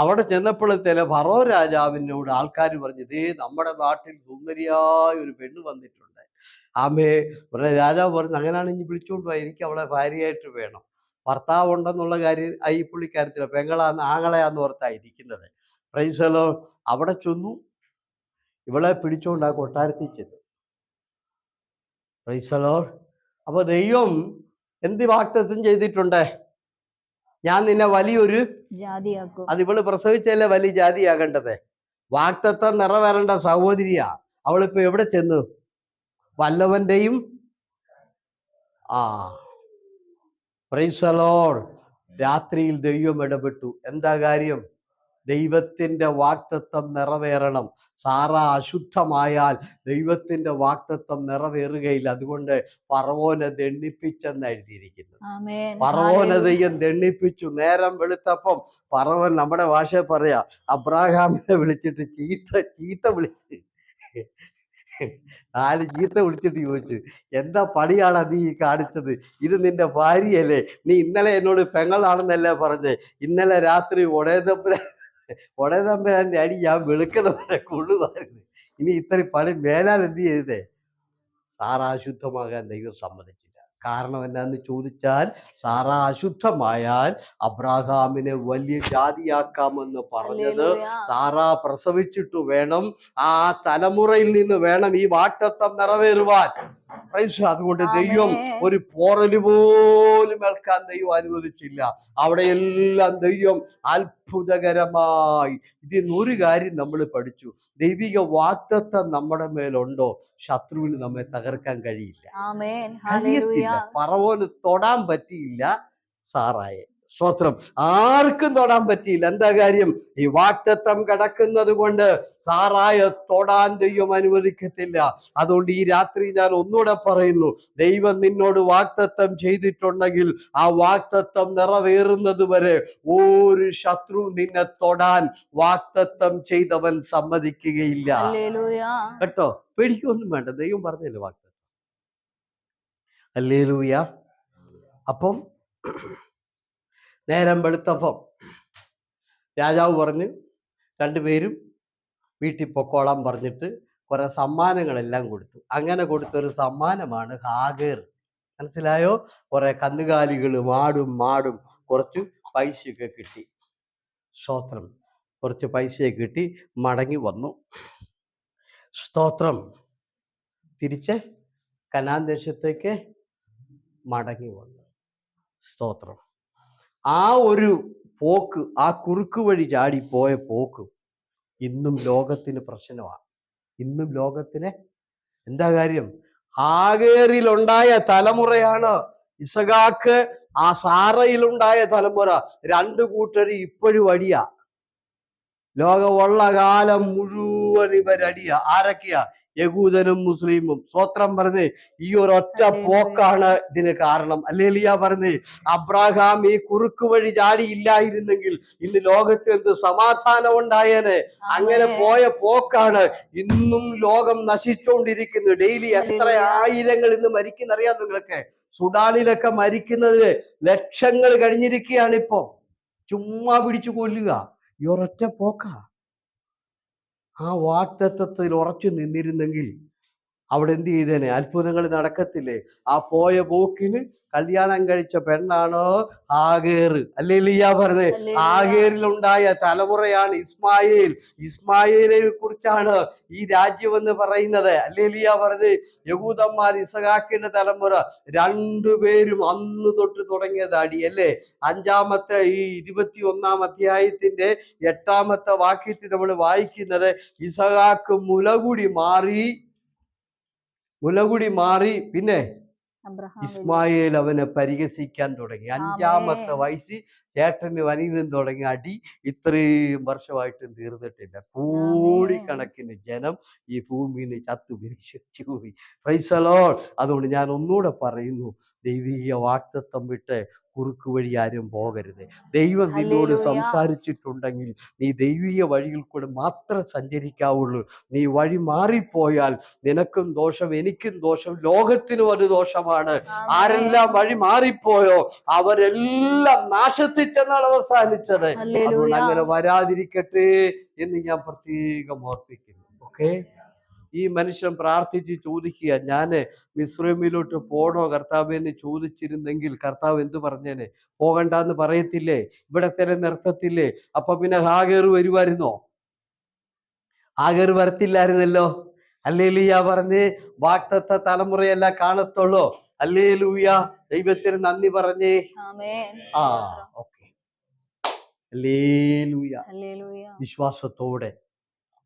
അവിടെ ചെന്നപ്പോഴത്തേന് ഫറോ രാജാവിനോട് ആൾക്കാർ പറഞ്ഞു, ഇതേ നമ്മുടെ നാട്ടിൽ സുന്ദരിയായ ഒരു പെണ്ണ് വന്നിട്ടുണ്ട്. ആമേ. രാജാവ് പറഞ്ഞു, അങ്ങനെയാണെങ്കിൽ വിളിച്ചുകൊണ്ട് പോയി, എനിക്ക് അവളെ ഭാര്യയായിട്ട് വേണം. ഭർത്താവ് ഉണ്ടെന്നുള്ള കാര്യം ഈ പുള്ളിക്കാരത്തില്ല, പെങ്ങളാന്ന് ആങ്ങളയാന്ന് ഓർത്താ ഇരിക്കുന്നത്. Price the Lord. അവിടെ ചെന്നു, ഇവളെ പിടിച്ചുകൊണ്ട് ആ കൊട്ടാരത്തിൽ ചെന്നു. Price the Lord. അപ്പൊ ദൈവം എന്ത് വാഗ്ദത്തം ചെയ്തിട്ടുണ്ട്? ഞാൻ നിന്നെ വലിയൊരു ജാതിയാക്കും. അത് ഇവള് പ്രസവിച്ചല്ലേ വലിയ ജാതിയാകേണ്ടത്. വാഗ്ദത്തം നിറവേറേണ്ട സഹോദരിയാ. അവളിപ്പോ എവിടെ ചെന്നു? വല്ലവന്റെയും പ്രൈസ് ദി ലോർഡ്. രാത്രിയിൽ ദൈവം ഇടപെട്ടു. എന്താ കാര്യം? ദൈവത്തിന്റെ വാഗ്ദത്തം നിറവേറണം. സാറ അശുദ്ധമായാൽ ദൈവത്തിന്റെ വാഗ്ദത്തം നിറവേറുകയില്ല. അതുകൊണ്ട് ഫറവോനെ ദണ്ഡിപ്പിച്ചെന്ന് എഴുതിയിരിക്കുന്നു. ഫറവോനെ ദൈവം ദണ്ഡിപ്പിച്ചു. നേരം വെളുത്തപ്പം ഫറവോൻ, നമ്മുടെ ഭാഷ പറയാ, അബ്രാഹാമിനെ വിളിച്ചിട്ട് ചീത്ത വിളിച്ച് 4 ചീത്ത വിളിച്ചിട്ട് ചോദിച്ചു, എന്താ പണിയാണ് നീ കാണിച്ചത്? ഇത് നിന്റെ ഭാര്യയല്ലേ? നീ ഇന്നലെ എന്നോട് പെങ്ങളാണെന്നല്ലേ പറഞ്ഞേ? ഇന്നലെ രാത്രി ഒടേതമ്പരാന്റെ അടി ഞാൻ വെളുക്കണവരെ കൊള്ളുമായിരുന്നു. ഇനി ഇത്രയും പണി മേലാൽ എന്ത് ചെയ്തേ? സാറ അശുദ്ധമാകാൻ ദൈവം സമ്മതിച്ചില്ല. കാരണം എന്നാന്ന് ചോദിച്ചാൽ, സാറ അശുദ്ധമായാൽ അബ്രാഹാമിനെ വലിയ ജാതിയാക്കാമെന്ന് പറഞ്ഞത് സാറ പ്രസവിച്ചിട്ട് വേണം, ആ തലമുറയിൽ നിന്ന് വേണം ഈ വാഗ്ദത്തം നിറവേറുവാൻ. അതുകൊണ്ട് ദൈവം ഒരു പോറല് പോലും ഏൽക്കാൻ ദൈവം അനുവദിച്ചില്ല. അവിടെയെല്ലാം ദൈവം അത്ഭുതകരമായി. ഇതിൽ ഒരു കാര്യം നമ്മൾ പഠിച്ചു, ദൈവിക വാഗ്ദത്തം നമ്മുടെ മേലുണ്ടോ, ശത്രുവിന് നമ്മെ തകർക്കാൻ കഴിയില്ല. ഫറവോന് തൊടാൻ പറ്റിയില്ല സാറായെ. സ്തോത്രം. ആർക്കും തൊടാൻ പറ്റിയില്ല. എന്താ കാര്യം? ഈ വാഗ്ദത്തം കിടക്കുന്നത് കൊണ്ട് സാറായെ തൊടാൻ ദൈവം അനുവദിക്കത്തില്ല. അതുകൊണ്ട് ഈ രാത്രി ഞാൻ ഒന്നുകൂടെ പറയുന്നു, ദൈവം നിന്നോട് വാഗ്ദത്തം ചെയ്തിട്ടുണ്ടെങ്കിൽ ആ വാഗ്ദത്തം നിറവേറുന്നത് വരെ ഒരു ശത്രു നിന്നെ തൊടാൻ വാഗ്ദത്തം ചെയ്തവൻ സമ്മതിക്കുകയില്ല. കേട്ടോ? പേടിക്കൊന്നും വേണ്ട, ദൈവം പറഞ്ഞല്ലോ വാഗ്ദത്തം. ഹല്ലേലൂയ. അപ്പം നേരം വെളുത്തപ്പം രാജാവ് പറഞ്ഞു, രണ്ടുപേരും വീട്ടിൽ പൊക്കോളാൻ പറഞ്ഞിട്ട് കുറെ സമ്മാനങ്ങളെല്ലാം കൊടുത്തു. അങ്ങനെ കൊടുത്തൊരു സമ്മാനമാണ് ഹാഗർ. മനസ്സിലായോ? കുറെ കന്നുകാലികളും മാടും കുറച്ച് പൈസയൊക്കെ കിട്ടി. സ്തോത്രം. കുറച്ച് പൈസയൊക്കെ കിട്ടി മടങ്ങി വന്നു. സ്തോത്രം. തിരിച്ച് കനാൻ ദേശത്തേക്ക് മടങ്ങി വന്നു. സ്തോത്രം. ആ ഒരു പോക്ക്, ആ കുറുക്ക് വഴി ചാടി പോയ പോക്ക് ഇന്നും ലോകത്തിന് പ്രശ്നമാണ്. ഇന്നും ലോകത്തിന് എന്താ കാര്യം? ഹാഗേറിലുണ്ടായ തലമുറയാണ് ഇസഹാക്ക്, ആ സാറയിലുണ്ടായ തലമുറ. 2 കൂട്ടര് ഇപ്പോഴും അടിയാ. ലോകമുള്ള കാലം മുഴുവൻ ഇവരടിയ. ആരൊക്കെയാ? യഹൂദനും മുസ്ലിമും. സ്വത്രം പറഞ്ഞ് ഈ ഒരൊറ്റ പോക്കാണ് ഇതിന് കാരണം. ഹല്ലേലൂയ പറഞ്ഞ് അബ്രാഹാം ഈ കുറുക്ക് വഴി ചാടിയില്ലായിരുന്നെങ്കിൽ ഇന്ന് ലോകത്ത് എന്ത് സമാധാനം ഉണ്ടായേനെ. അങ്ങനെ പോയ പോക്കാണ് ഇന്നും ലോകം നശിച്ചുകൊണ്ടിരിക്കുന്നത്. ഡെയിലി എത്ര ആയിരങ്ങൾ ഇന്ന് മരിക്കുന്നറിയാം നിങ്ങൾക്ക്? സുഡാനിലൊക്കെ മരിക്കുന്നതിന് ലക്ഷങ്ങൾ കഴിഞ്ഞിരിക്കുകയാണ് ഇപ്പൊ. ചുമ്മാ പിടിച്ചു കൊല്ലുക. ഈ ഒരൊറ്റ പോക്കാ. ആ വാക്തത്വത്തിൽ ഉറച്ചു നിന്നിരുന്നെങ്കിൽ അവിടെ എന്ത് ചെയ്തേനെ? അത്ഭുതങ്ങൾ നടക്കത്തില്ലേ? ആ പോയ പോക്കിന് കല്യാണം കഴിച്ച പെണ്ണാണോ ആഗേർ. ഹല്ലേലൂയ പറഞ്ഞേ. ആഗേറിലുണ്ടായ തലമുറയാണ് ഇസ്മായേൽ. ഇസ്മായേലിനെ കുറിച്ചാണ് ഈ രാജ്യം എന്ന് പറയുന്നത്. ഹല്ലേലൂയ പറഞ്ഞ് യഹൂദന്മാർ ഇസഹാക്കിന്റെ തലമുറ രണ്ടുപേരും അന്ന് തൊട്ട് തുടങ്ങിയത് അടി അല്ലേ. അഞ്ചാമത്തെ ഈ 21-ാം അധ്യായത്തിന്റെ 8-ാമത്തെ വാക്യത്തിൽ നമ്മൾ വായിക്കുന്നത് ഇസഹാക്ക് മുലകുടി മാറി പിന്നെ ഇസ്മായേൽ അവനെ പരിഹസിക്കാൻ തുടങ്ങി. 5-ാമത്തെ വയസ്സിൽ ചേട്ടന് വനിനും തുടങ്ങി അടി. ഇത്രയും വർഷമായിട്ടും തീർന്നിട്ടില്ല. കോടിക്കണക്കിന് ജനം ഈ ഭൂമിയിൽ ചത്തുപിരിച്ചു പോയി. Price the Lord. അതുകൊണ്ട് ഞാൻ ഒന്നുകൂടെ പറയുന്നു, ദൈവീയ വാക്തത്വം വിട്ട് കുറുക്ക് വഴി ആരും പോകരുത്. ദൈവം നിന്നോട് സംസാരിച്ചിട്ടുണ്ടെങ്കിൽ നീ ദൈവീയ വഴിയിൽ കൂടെ മാത്രം സഞ്ചരിക്കാവുള്ളൂ. നീ വഴി മാറിപ്പോയാൽ നിനക്കും ദോഷം, എനിക്കും ദോഷം, ലോകത്തിനും ഒരു ദോഷമാണ്. ആരെല്ലാം വഴി മാറിപ്പോയോ അവരെല്ലാം നാശത്തിൽ ചെന്നാണ് അവസാനിച്ചത്. അതുകൊണ്ട് അങ്ങനെ വരാതിരിക്കട്ടെ എന്ന് ഞാൻ പ്രത്യേകം ഓർപ്പിക്കുന്നു. ഓക്കെ, ഈ മനുഷ്യൻ പ്രാർത്ഥിച്ച് ചോദിക്കുക, ഞാന് മിസ്രൈമിലോട്ട് പോണോ കർത്താവ് എന്ന് ചോദിച്ചിരുന്നെങ്കിൽ കർത്താവ് എന്ത് പറഞ്ഞേനെ? പോകണ്ടെന്ന് പറയത്തില്ലേ? ഇവിടെ തന്നെ നിർത്തത്തില്ലേ? അപ്പൊ പിന്നെ ഹാഗർ വരുമായിരുന്നോ? ഹാഗർ വരത്തില്ലായിരുന്നല്ലോ. ഹല്ലേലൂയ പറഞ്ഞ് വാഗ്ദത്ത തലമുറയല്ല കാണത്തുള്ളൂ. ഹല്ലേലൂയ. ദൈവത്തിന് നന്ദി പറഞ്ഞേ. ഓക്കെ. ഹല്ലേലൂയ. വിശ്വാസത്തോടെ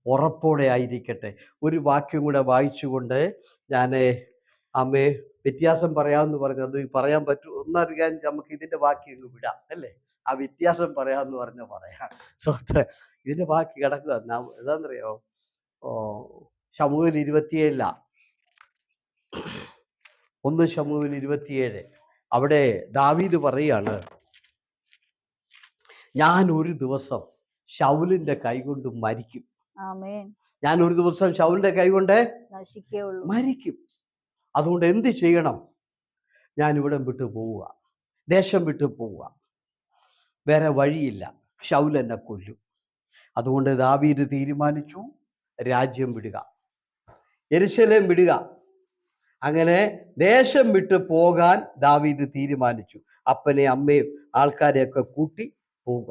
ഉറപ്പോടെ ആയിരിക്കട്ടെ. ഒരു വാക്യം കൂടെ വായിച്ചുകൊണ്ട് ഞാൻ അമ്മേ വ്യത്യാസം പറയാമെന്ന് പറഞ്ഞു. അത് പറയാൻ പറ്റും ഒന്നറിയാൻ നമുക്ക് ഇതിന്റെ വാക്യം അങ്ങ് വിടാം അല്ലേ? ആ വ്യത്യാസം പറയാമെന്ന് പറഞ്ഞ പറയാം. ഇതിന്റെ ബാക്കി കിടക്കുക എന്താണെന്നറിയോ? ശമൂവേൽ 27 1 ശമൂവേൽ 27 അവിടെ ദാവീദ് പറയാണ്, ഞാൻ ഒരു ദിവസം ശൗലിന്റെ കൈകൊണ്ട് മരിക്കും. ഞാൻ ഒരു ദിവസം ശൗലിന്റെ കൈകൊണ്ട് മരിക്കും. അതുകൊണ്ട് എന്ത് ചെയ്യണം? ഞാൻ ഇവിടെ വിട്ടു പോവുക, ദേശം വിട്ടു പോവുക. വേറെ വഴിയില്ല, ശൗൽ എന്നെ കൊല്ലും. അതുകൊണ്ട് ദാവീദ് തീരുമാനിച്ചു രാജ്യം വിടുക, യെരൂശലേം വിടുക. അങ്ങനെ ദേശം വിട്ട് പോകാൻ ദാവീദ് തീരുമാനിച്ചു. അപ്പനെ അമ്മയും ആൾക്കാരെയൊക്കെ കൂട്ടി പോവുക.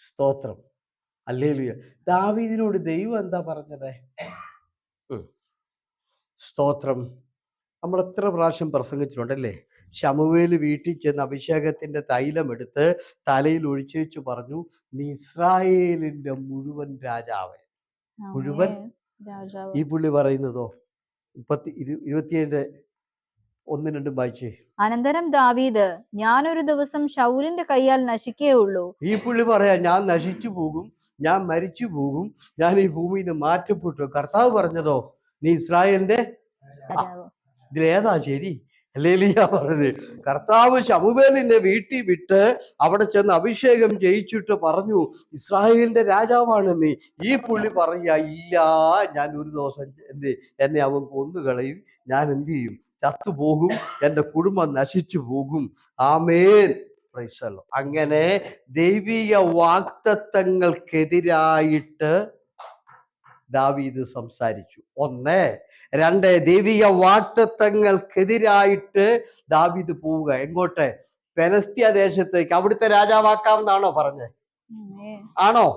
സ്തോത്രം. ഹല്ലേലൂയ. ദാവീദിനോട് ദൈവം എന്താ പറഞ്ഞത്? സ്തോത്രം. നമ്മൾ എത്ര പ്രാവശ്യം പ്രസംഗിച്ചിട്ടുണ്ടല്ലേ? ശമൂവേൽ വീട്ടിൽ ചെന്ന് അഭിഷേകത്തിന്റെ തൈലം എടുത്ത് തലയിൽ ഒഴിച്ചു പറഞ്ഞു, നീ ഇസ്രായേലിന്റെ മുഴുവൻ രാജാവ്. മുഴുവൻ. ഈ പുള്ളി പറയുന്നതോ 27 1-2 വായിച്ചേ. അനന്തരം ദാവീദ്, ഞാനൊരു ദിവസം ശൗലിന്റെ കയ്യാൽ നശിക്കുകയുള്ളൂ. ഈ പുള്ളി പറയാ, ഞാൻ നശിച്ചു പോകും, ഞാൻ മരിച്ചു പോകും, ഞാൻ ഈ ഭൂമിയിൽ നിന്ന് മാറ്റപ്പെട്ടു. കർത്താവ് പറഞ്ഞതോ നീ ഇസ്രായേലിന്റെ. ഇതിലേതാ ശരി? ഹല്ലേലൂയ പറഞ്ഞു. കർത്താവ് ശമൂവേലിനെ വീട്ടിൽ വിട്ട് അവിടെ ചെന്ന് അഭിഷേകം ചെയ്യിച്ചിട്ട് പറഞ്ഞു, ഇസ്രായേലിന്റെ രാജാവാണ് നീ. ഈ പുള്ളി പറയാ, ഇല്ല, ഞാൻ ഒരു ദിവസം എന്നെ അവൻ കൊന്നുകളയും, ഞാൻ എന്ത് ചെയ്യും? ചത്തുപോകും, എൻ്റെ കുടുംബം നശിച്ചു പോകും. ആമേൻ. Praise the lord. അങ്ങനെ ദൈവിക വാഗ്ദത്തങ്ങൾക്കെതിരായിട്ട് ദാവീദ് സംസാരിച്ചു. 1. 2, ദൈവിക വാഗ്ദത്തങ്ങൾക്കെതിരായിട്ട് ദാവീദ് പോവുക. എങ്ങോട്ട്? ഫെലിസ്ത്യ ദേശത്തേക്ക്. അവിടുത്തെ രാജാവാക്കാമെന്നാണോ പറഞ്ഞത്? ആണോ?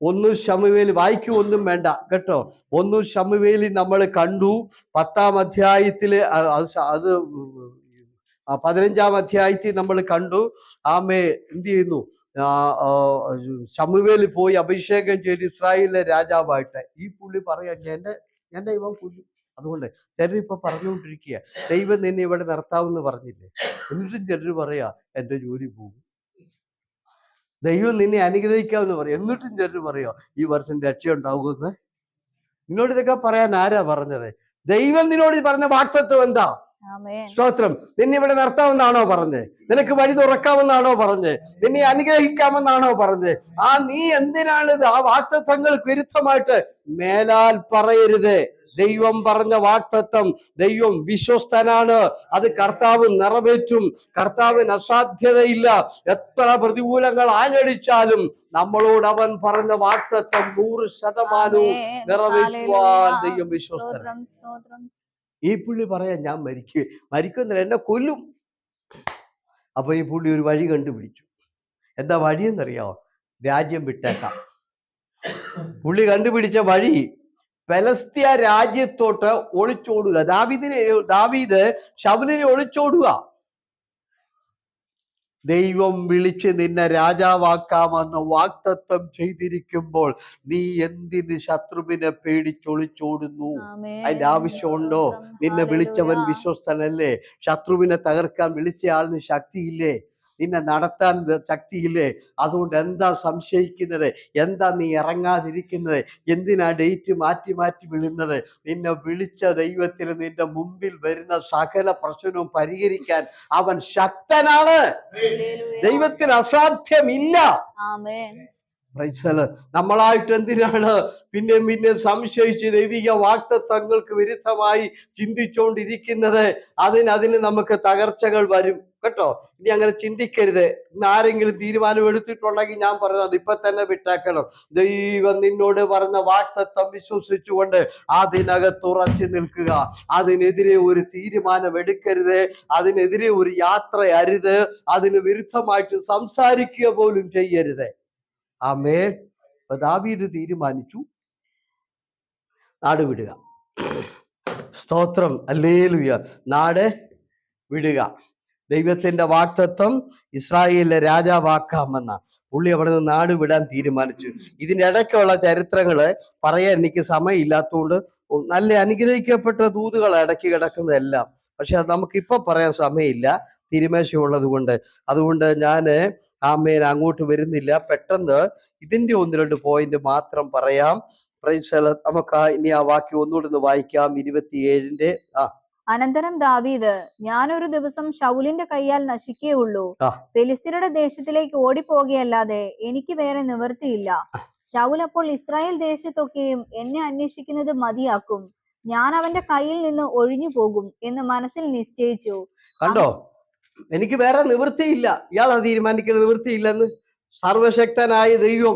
1 ശമൂവേൽ വായിക്കൊന്നും വേണ്ട കേട്ടോ. 1 ശമൂവേൽ നമ്മൾ കണ്ടു 10-ാം അധ്യായത്തില്, അത് 15-ാം അധ്യായത്തിൽ നമ്മൾ കണ്ടു. ആമേ എന്ത് ചെയ്യുന്നു? ശമൂവേൽ പോയി അഭിഷേകം ചെയ്ത് ഇസ്രായേലിലെ രാജാവായിട്ട്. ഈ പുള്ളി പറയാ, എന്റെ ഇവൻ കൊല്ലും. അതുകൊണ്ട് ചിലർ ഇപ്പൊ പറഞ്ഞുകൊണ്ടിരിക്കുക, ദൈവം നിന്നെ ഇവിടെ നിർത്താമെന്ന് പറഞ്ഞില്ലേ? എന്നിട്ടും ചിലർ പറയാ, എന്റെ ജോലി പോകും. ദൈവം നിന്നെ അനുഗ്രഹിക്കാമെന്ന് പറയും. എന്നിട്ടും ചിലർ പറയോ ഈ വർഷം രക്ഷ ഉണ്ടാവുമെന്ന്. നിന്നോട് ഇതൊക്കെ പറയാൻ ആരാ പറഞ്ഞത്? ദൈവം നിന്നോട് പറഞ്ഞ വാക്തത്വം എന്താ? ആമേൻ. സ്തോത്രം. നിന്നെ ഇവിടെ നിർത്താമെന്നാണോ പറഞ്ഞത്? നിനക്ക് വഴി തുറക്കാമെന്നാണോ പറഞ്ഞത്? നിന്നെ അനുഗ്രഹിക്കാമെന്നാണോ പറഞ്ഞത്? നീ എന്തിനാണ് ആ വാക്തത്വങ്ങൾക്ക് വിരുദ്ധമായിട്ട് മേലാൽ പറയരുത്. ദൈവം പറഞ്ഞ വാക്തത്വം, ദൈവം വിശ്വസ്തനാണ്. അത് കർത്താവ് നിറവേറ്റും. കർത്താവിന് അസാധ്യതയില്ല. എത്ര പ്രതികൂലങ്ങൾ ആഞ്ഞടിച്ചാലും നമ്മളോട് അവൻ പറഞ്ഞ വാക്തത്വം 100% നിറവേറ്റുവാൻ ദൈവം വിശ്വസ്തനാണ്. ഈ പുള്ളി പറയാൻ ഞാൻ മരിക്കുന്നില്ല, എന്നെ കൊല്ലും. അപ്പൊ ഈ പുള്ളി ഒരു വഴി കണ്ടുപിടിച്ചു. എന്താ വഴിയെന്നറിയാമോ? രാജ്യം വിട്ടേക്കാം. പുള്ളി കണ്ടുപിടിച്ച വഴി ഫെലസ്തീയ രാജ്യത്തോട്ട് ഒളിച്ചോടുക. ദാവീദ് ശൗലിനെ ഒളിച്ചോടുക. ദൈവം വിളിച്ച് നിന്നെ രാജാവാക്കാമെന്ന് വാക്തത്വം ചെയ്തിരിക്കുമ്പോൾ നീ എന്തിന് ശത്രുവിനെ പേടിച്ചൊളിച്ചോടുന്നു? അതിന്റെ ആവശ്യമുണ്ടോ? നിന്നെ വിളിച്ചവൻ വിശ്വസ്തനല്ലേ? ശത്രുവിനെ തകർക്കാൻ വിളിച്ചയാളിന് ശക്തിയില്ലേ? നിന്നെ നടത്താൻ ശക്തിയില്ലേ? അതുകൊണ്ട് എന്താ സംശയിക്കുന്നത്? എന്താ നീ ഇറങ്ങാതിരിക്കുന്നത്? എന്തിനാ ഡേറ്റ് മാറ്റി മാറ്റി വിടുന്നത്? നിന്നെ വിളിച്ച ദൈവത്തിന് നിന്റെ മുമ്പിൽ വരുന്ന സകല പ്രശ്നവും പരിഹരിക്കാൻ അവൻ ശക്തനാണ്. ദൈവത്തിന് അസാധ്യമില്ല. നമ്മളായിട്ട് എന്തിനാണ് പിന്നെ സംശയിച്ച് ദൈവിക വാക്തത്വങ്ങൾക്ക് വിരുദ്ധമായി ചിന്തിച്ചുകൊണ്ടിരിക്കുന്നത്? അതിന് നമുക്ക് തകർച്ചകൾ വരും കേട്ടോ. ഇനി അങ്ങനെ ചിന്തിക്കരുത്. ഇന്ന് ആരെങ്കിലും തീരുമാനം എടുത്തിട്ടുണ്ടെങ്കിൽ ഞാൻ പറയുന്നത് ഇപ്പൊ തന്നെ വിട്ടേക്കണം. ദൈവം നിന്നോട് പറഞ്ഞ വാക്തത്വം വിശ്വസിച്ചുകൊണ്ട് അതിനകത്ത് ഉറച്ചു നിൽക്കുക. അതിനെതിരെ ഒരു തീരുമാനം എടുക്കരുത്. അതിനെതിരെ ഒരു യാത്ര അരുത്. അതിന് വിരുദ്ധമായിട്ട് സംസാരിക്കുക പോലും ചെയ്യരുത്. ആമേൻ. ദാവീദ് തീരുമാനിച്ചു നാട് വിടുക. സ്തോത്രം. ഹല്ലേലൂയ. നാട് വിടുക. ദൈവത്തിന്റെ വാക്തത്വം ഇസ്രായേലിലെ രാജാവാക്കാമെന്ന പുള്ളി അവിടെ നിന്ന് നാട് വിടാൻ തീരുമാനിച്ചു. ഇതിനിടയ്ക്കുള്ള ചരിത്രങ്ങള് പറയാൻ എനിക്ക് സമയമില്ലാത്തതുകൊണ്ട് നല്ല അനുഗ്രഹിക്കപ്പെട്ട ദൂതുകൾ ഇടയ്ക്ക് കിടക്കുന്നതെല്ലാം, പക്ഷെ അത് നമുക്കിപ്പൊ പറയാൻ സമയമില്ല, തിരുമേശയുള്ളത് കൊണ്ട്. അതുകൊണ്ട് ഞാന് അങ്ങോട്ട് വരുന്നില്ല. പെട്ടെന്ന് ഇതിന്റെ 1-2 പോയിന്റ് മാത്രം പറയാം. നമുക്ക് ഇനി ആ വാക്യം ഒന്നുകൂടെ വായിക്കാം. 27-ന്റെ. അനന്തരം ദാവീദ്, ഞാനൊരു ദിവസം ശൗലിന്റെ കയ്യാൽ നശിക്കുകയുള്ളൂ, ഫെലിസ്ത്യരുടെ ദേശത്തിലേക്ക് ഓടിപ്പോകുകയല്ലാതെ എനിക്ക് വേറെ നിവൃത്തിയില്ല. ശൗൽ അപ്പോൾ ഇസ്രായേൽ ദേശത്തൊക്കെയും എന്നെ അന്വേഷിക്കുന്നത് മതിയാക്കും, ഞാൻ അവന്റെ കയ്യിൽ നിന്ന് ഒഴിഞ്ഞു പോകും എന്ന് മനസ്സിൽ നിശ്ചയിച്ചു. കണ്ടോ, എനിക്ക് വേറെ നിവൃത്തിയില്ല. ഇയാളാ തീരുമാനിക്കുന്ന നിവൃത്തിയില്ലെന്ന്. സർവശക്തനായ ദൈവം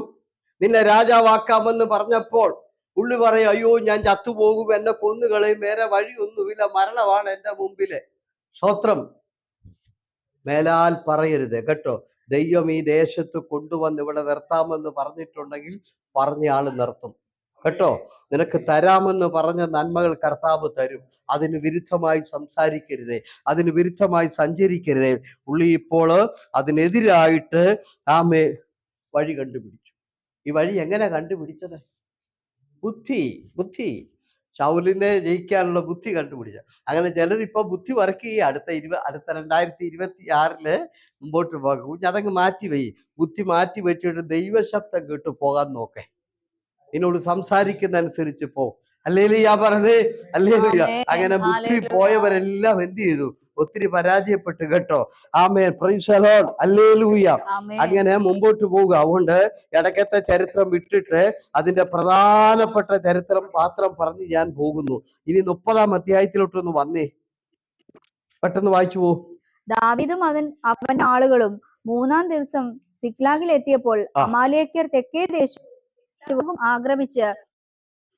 നിന്നെ രാജാവാക്കാമെന്ന് പറഞ്ഞപ്പോൾ പുള്ളി പറയും, അയ്യോ ഞാൻ ചത്തുപോകും, എന്നെ കൊന്നുകളയും, വേറെ വഴിയൊന്നുമില്ല, മരണമാണ് എന്റെ മുമ്പില്. സ്തോത്രം. മേലാൽ പറയരുത് കേട്ടോ. ദൈവം ഈ ദേശത്ത് കൊണ്ടുവന്ന് ഇവിടെ നിർത്താമെന്ന് പറഞ്ഞിട്ടുണ്ടെങ്കിൽ പറഞ്ഞ ആള് നിർത്തും കേട്ടോ. നിനക്ക് തരാമെന്ന് പറഞ്ഞ നന്മകൾ കർത്താവ് തരും. അതിന് വിരുദ്ധമായി സംസാരിക്കരുതേ, അതിന് വിരുദ്ധമായി സഞ്ചരിക്കരുതേ. പുള്ളി ഇപ്പോൾ അതിനെതിരായിട്ട് വഴി കണ്ടുപിടിച്ചു. ഈ വഴി എങ്ങനെ കണ്ടുപിടിച്ചത്? ബുദ്ധി. ശൗലിനെ ജയിക്കാനുള്ള ബുദ്ധി കണ്ടുപിടിച്ച. അങ്ങനെ ചിലരിപ്പോ ബുദ്ധി വർക്ക് ചെയ്യുക. അടുത്ത 2026 മുമ്പോട്ട് പോകും. അതങ്ങ് മാറ്റി ബുദ്ധി മാറ്റി വെച്ചിട്ട് ദൈവശബ്ദം കേട്ട് പോകാൻ നോക്കേ. എന്നോട് സംസാരിക്കുന്ന അനുസരിച്ച് പോ. ഹല്ലേലൂയ പറഞ്ഞേ, ഹല്ലേലൂയ. അങ്ങനെ ബുദ്ധി പോയവരെല്ലാം എന്ത് ചെയ്തു? ഒത്തിരി പരാജയപ്പെട്ടു കേട്ടോ. Amen. Praise the lord. Hallelujah. അങ്ങനെ മുമ്പോട്ട് പോവുക. അതുകൊണ്ട് ഇടയ്ക്കത്തെ ചരിത്രം വിട്ടിട്ട് അതിന്റെ പ്രധാനപ്പെട്ട ചരിത്രം മാത്രം പറഞ്ഞ് ഞാൻ പോകുന്നു. ഇനി 30-ാം അധ്യായത്തിലോട്ടൊന്ന് വന്നേ, പെട്ടെന്ന് വായിച്ചു പോകും. ദാവീദും അവന്റെ ആളുകളും 3-ാം ദിവസം സിക്ലാഗിൽ എത്തിയപ്പോൾ അമാലേക്യർ തെക്കേ ദേശവും ആക്രമിച്ച്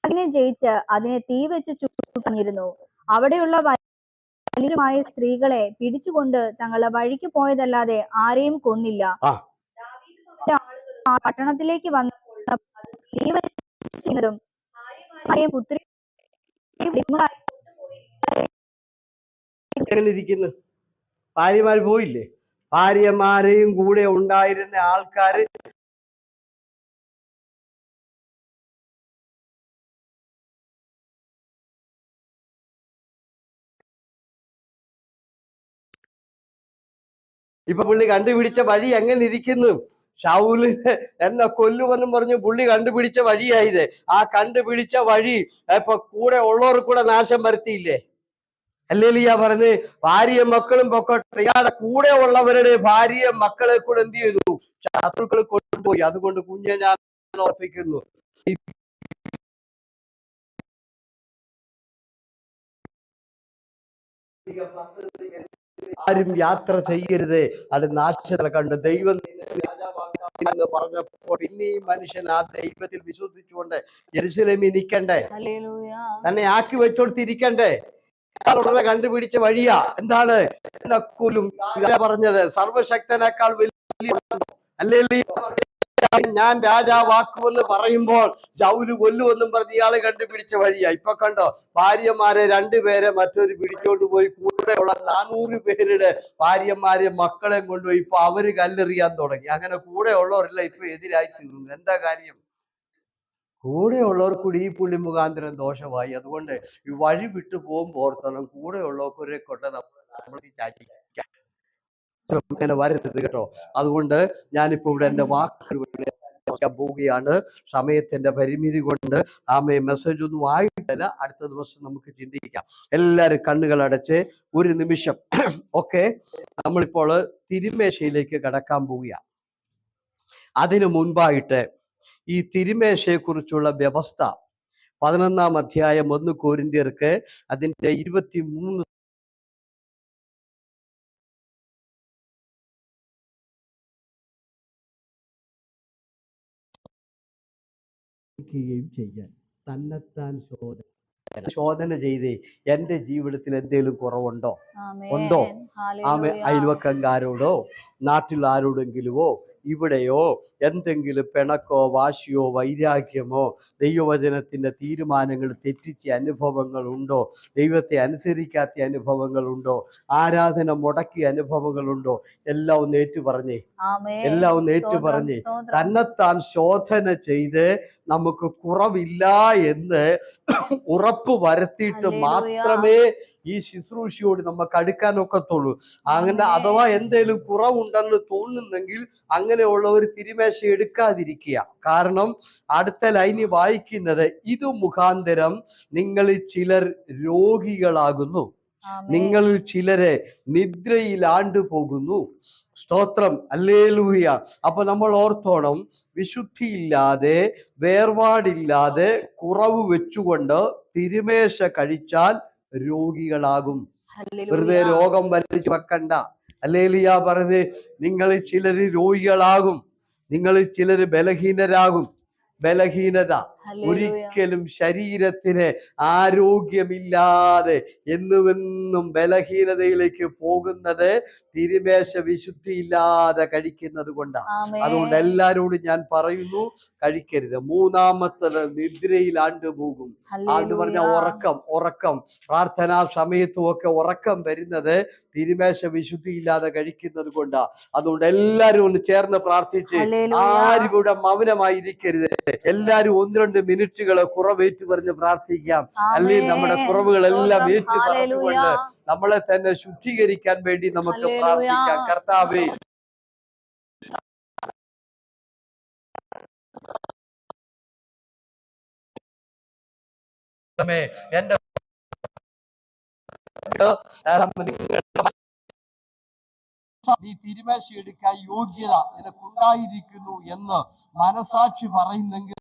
അതിനെ ജയിച്ച് അതിനെ തീ വെച്ച് ചുട്ടുകളഞ്ഞിരുന്നു. അവിടെയുള്ള വലിയമായ സ്ത്രീകളെ പിടിച്ചുകൊണ്ട് തങ്ങളുടെ വഴിക്ക് പോയതല്ലാതെ ആരെയും കൊന്നില്ല. പട്ടണത്തിലേക്ക് വന്നതും പുത്രി ഇരിക്കുന്നു. ഭാര്യമാർ പോയില്ലേ? ഭാര്യമാരെയും കൂടെ ഉണ്ടായിരുന്ന ആൾക്കാര് ഇപ്പൊ പുള്ളി കണ്ടുപിടിച്ച വഴി എങ്ങനെ ഇരിക്കുന്നു? ശൗലിന് എന്നെ കൊല്ലുമെന്നും പറഞ്ഞ് പുള്ളി കണ്ടുപിടിച്ച വഴിയായത്. ആ കണ്ടുപിടിച്ച വഴി ഇപ്പൊ കൂടെ ഉള്ളവർ കൂടെ നാശം വരുത്തിയില്ലേ? ഹല്ലേലൂയ പറഞ്ഞ് ഭാര്യയും മക്കളും പൊക്കോട്ടെ, ഇയാളുടെ കൂടെ ഉള്ളവരുടെ ഭാര്യയും മക്കളെ കൂടെ എന്ത് ചെയ്തു? ശത്രുക്കൾ കൊണ്ടുപോയി. അതുകൊണ്ട് കുഞ്ഞെ ഞാൻ ഓർപ്പിക്കുന്നു, ആരും യാത്ര ചെയ്യരുത്, അത് നാശത്തെ കണ്ട്. ദൈവം എന്ന് പറഞ്ഞപ്പോൾ പിന്നെയും മനുഷ്യൻ ആ ദൈവത്തിൽ വിശ്വസിച്ചുകൊണ്ട് യെരൂശലേമിൽ നിൽക്കണ്ടേ? തന്നെ ആക്കി വെച്ചോടുത്തിരിക്കണ്ടേ? ഉടനെ കണ്ടുപിടിച്ച വഴിയാ. എന്താണ് പറഞ്ഞത്? സർവശക്തനേക്കാൾ വലിയ അല്ലേ? ഞാൻ രാജാവാക്കുമെന്ന് പറയുമ്പോൾ ശൗല് കൊല്ലുമെന്നും പറഞ്ഞ് ഇയാള് കണ്ടുപിടിച്ച വഴിയാ. ഇപ്പൊ കണ്ടോ, ഭാര്യമാരെ 2 പേരെ മറ്റൊരു പിടിച്ചോണ്ട് പോയി. കൂടെയുള്ള 400 പേരുടെ ഭാര്യമാരെ മക്കളെ കൊണ്ടുപോയി. ഇപ്പൊ അവര് കല്ലെറിയാൻ തുടങ്ങി. അങ്ങനെ കൂടെ ഉള്ളവരെല്ലാം ഇപ്പൊ എതിരായി തീർന്നു. എന്താ കാര്യം? കൂടെ ഉള്ളവർക്കൂടി ഈ പുള്ളി മുഖാന്തരം ദോഷമായി. അതുകൊണ്ട് ഈ വഴി വിട്ടു പോകുമ്പോൾ ഓർത്തോളം കൂടെ ഉള്ളവരെ കൊണ്ട് നമ്മൾ ഇങ്ങനെ വരരുത് കേട്ടോ. അതുകൊണ്ട് ഞാനിപ്പോ ഇവിടെ എന്റെ വാക്കുകൾ പോവുകയാണ്. സമയത്തിന്റെ പരിമിതി കൊണ്ട് മെസ്സേജ് ഒന്നും ആയിട്ടില്ല. അടുത്ത ദിവസം നമുക്ക് ചിന്തിക്കാം. എല്ലാരും കണ്ണുകൾ അടച്ച് ഒരു നിമിഷം. ഓക്കെ, നമ്മളിപ്പോൾ തിരുമേശയിലേക്ക് കടക്കാൻ പോവുക. അതിനു മുൻപായിട്ട് ഈ തിരുമേശയെ കുറിച്ചുള്ള വ്യവസ്ഥ 11-ാം അധ്യായം 1 കൊരിന്ത്യർക്ക് അതിന്റെ 23 ചെയ്യാൻ തന്നെത്താൻ ശോധന ചെയ്തേ. എന്റെ ജീവിതത്തിൽ എന്തെങ്കിലും കുറവുണ്ടോ? ഉണ്ടോ? അയൽവക്കംകാരോടോ നാട്ടിൽ ആരോടെങ്കിലുമോ ഇവിടെയോ എന്തെങ്കിലും പിണക്കോ വാശിയോ വൈരാഗ്യമോ ദൈവവചനത്തിന്റെ തീരുമാനങ്ങൾ തെറ്റിച്ച അനുഭവങ്ങൾ ഉണ്ടോ? ദൈവത്തെ അനുസരിക്കാത്ത അനുഭവങ്ങൾ ഉണ്ടോ? ആരാധന മുടക്കിയ അനുഭവങ്ങൾ ഉണ്ടോ? എല്ലാം ഒന്ന് ഏറ്റു പറഞ്ഞേ. എല്ലാം ഒന്ന് ഏറ്റു പറഞ്ഞേ. തന്നെത്താൻ ശോധന ചെയ്ത് നമുക്ക് കുറവില്ല എന്ന് ഉറപ്പ് വരുത്തിയിട്ട് മാത്രമേ ഈ ശുശ്രൂഷയോട് നമുക്ക് അടുക്കാൻ ഒക്കത്തുള്ളൂ. അങ്ങനെ അഥവാ എന്തെങ്കിലും കുറവുണ്ടെന്ന് തോന്നുന്നെങ്കിൽ അങ്ങനെയുള്ളവർ തിരുമേശ എടുക്കാതിരിക്കുക. കാരണം അടുത്ത ലൈനി വായിക്കുന്നത്, ഇതു മുഖാന്തരം നിങ്ങളിൽ ചിലർ രോഗികളാകുന്നു, നിങ്ങളിൽ ചിലരെ നിദ്രയിൽ ആണ്ടുപോകുന്നു. സ്തോത്രം, ഹല്ലേലൂയ. അപ്പൊ നമ്മൾ ഓർത്തോണം, വിശുദ്ധിയില്ലാതെ വേർപാടില്ലാതെ കുറവ് വെച്ചുകൊണ്ട് തിരുമേശ കഴിച്ചാൽ രോഗികളാകും. വെറുതെ രോഗം വലിച്ചു വെക്കണ്ട. ഹല്ലേലൂയ പറഞ്ഞ് നിങ്ങളിൽ ചിലര് രോഗികളാകും, നിങ്ങളിൽ ചിലര് ബലഹീനരാകും. ബലഹീനത ഒരിക്കലും ശരീരത്തിന് ആരോഗ്യമില്ലാതെ എന്നുമെന്നും ബലഹീനതയിലേക്ക് പോകുന്നത് തിരുമേശ വിശുദ്ധിയില്ലാതെ കഴിക്കുന്നത് കൊണ്ടാണ്. അതുകൊണ്ട് എല്ലാരോടും ഞാൻ പറയുന്നു, കഴിക്കരുത്. 3-ാമത്തത് നിദ്രയിൽ ആണ്ടുപോകും. ആണ്ട് പറഞ്ഞ ഉറക്കം പ്രാർത്ഥനാ സമയത്തും ഒക്കെ ഉറക്കം വരുന്നത് തിരുമേശ വിശുദ്ധിയില്ലാതെ കഴിക്കുന്നത് കൊണ്ടാണ്. അതുകൊണ്ട് എല്ലാരും ഒന്ന് ചേർന്ന് പ്രാർത്ഥിച്ച്, ആരും ഇവിടെ മൗനമായിരിക്കരുത്. എല്ലാരും 1-2 മിനിറ്റുകൾ കുറവേറ്റു പറഞ്ഞ് പ്രാർത്ഥിക്കാം. അല്ലെങ്കിൽ നമ്മുടെ കുറവുകളെല്ലാം ഏറ്റു പറഞ്ഞുകൊണ്ട് നമ്മളെ തന്നെ ശുദ്ധീകരിക്കാൻ വേണ്ടി നമുക്ക് പ്രാർത്ഥിക്കാം. കർത്താവേ, എന്റെ ഈ തിരുമേശ എടുക്കാൻ യോഗ്യത നിനക്കുണ്ടായിരിക്കുന്നു എന്ന് മനസാക്ഷി പറയുന്നെങ്കിൽ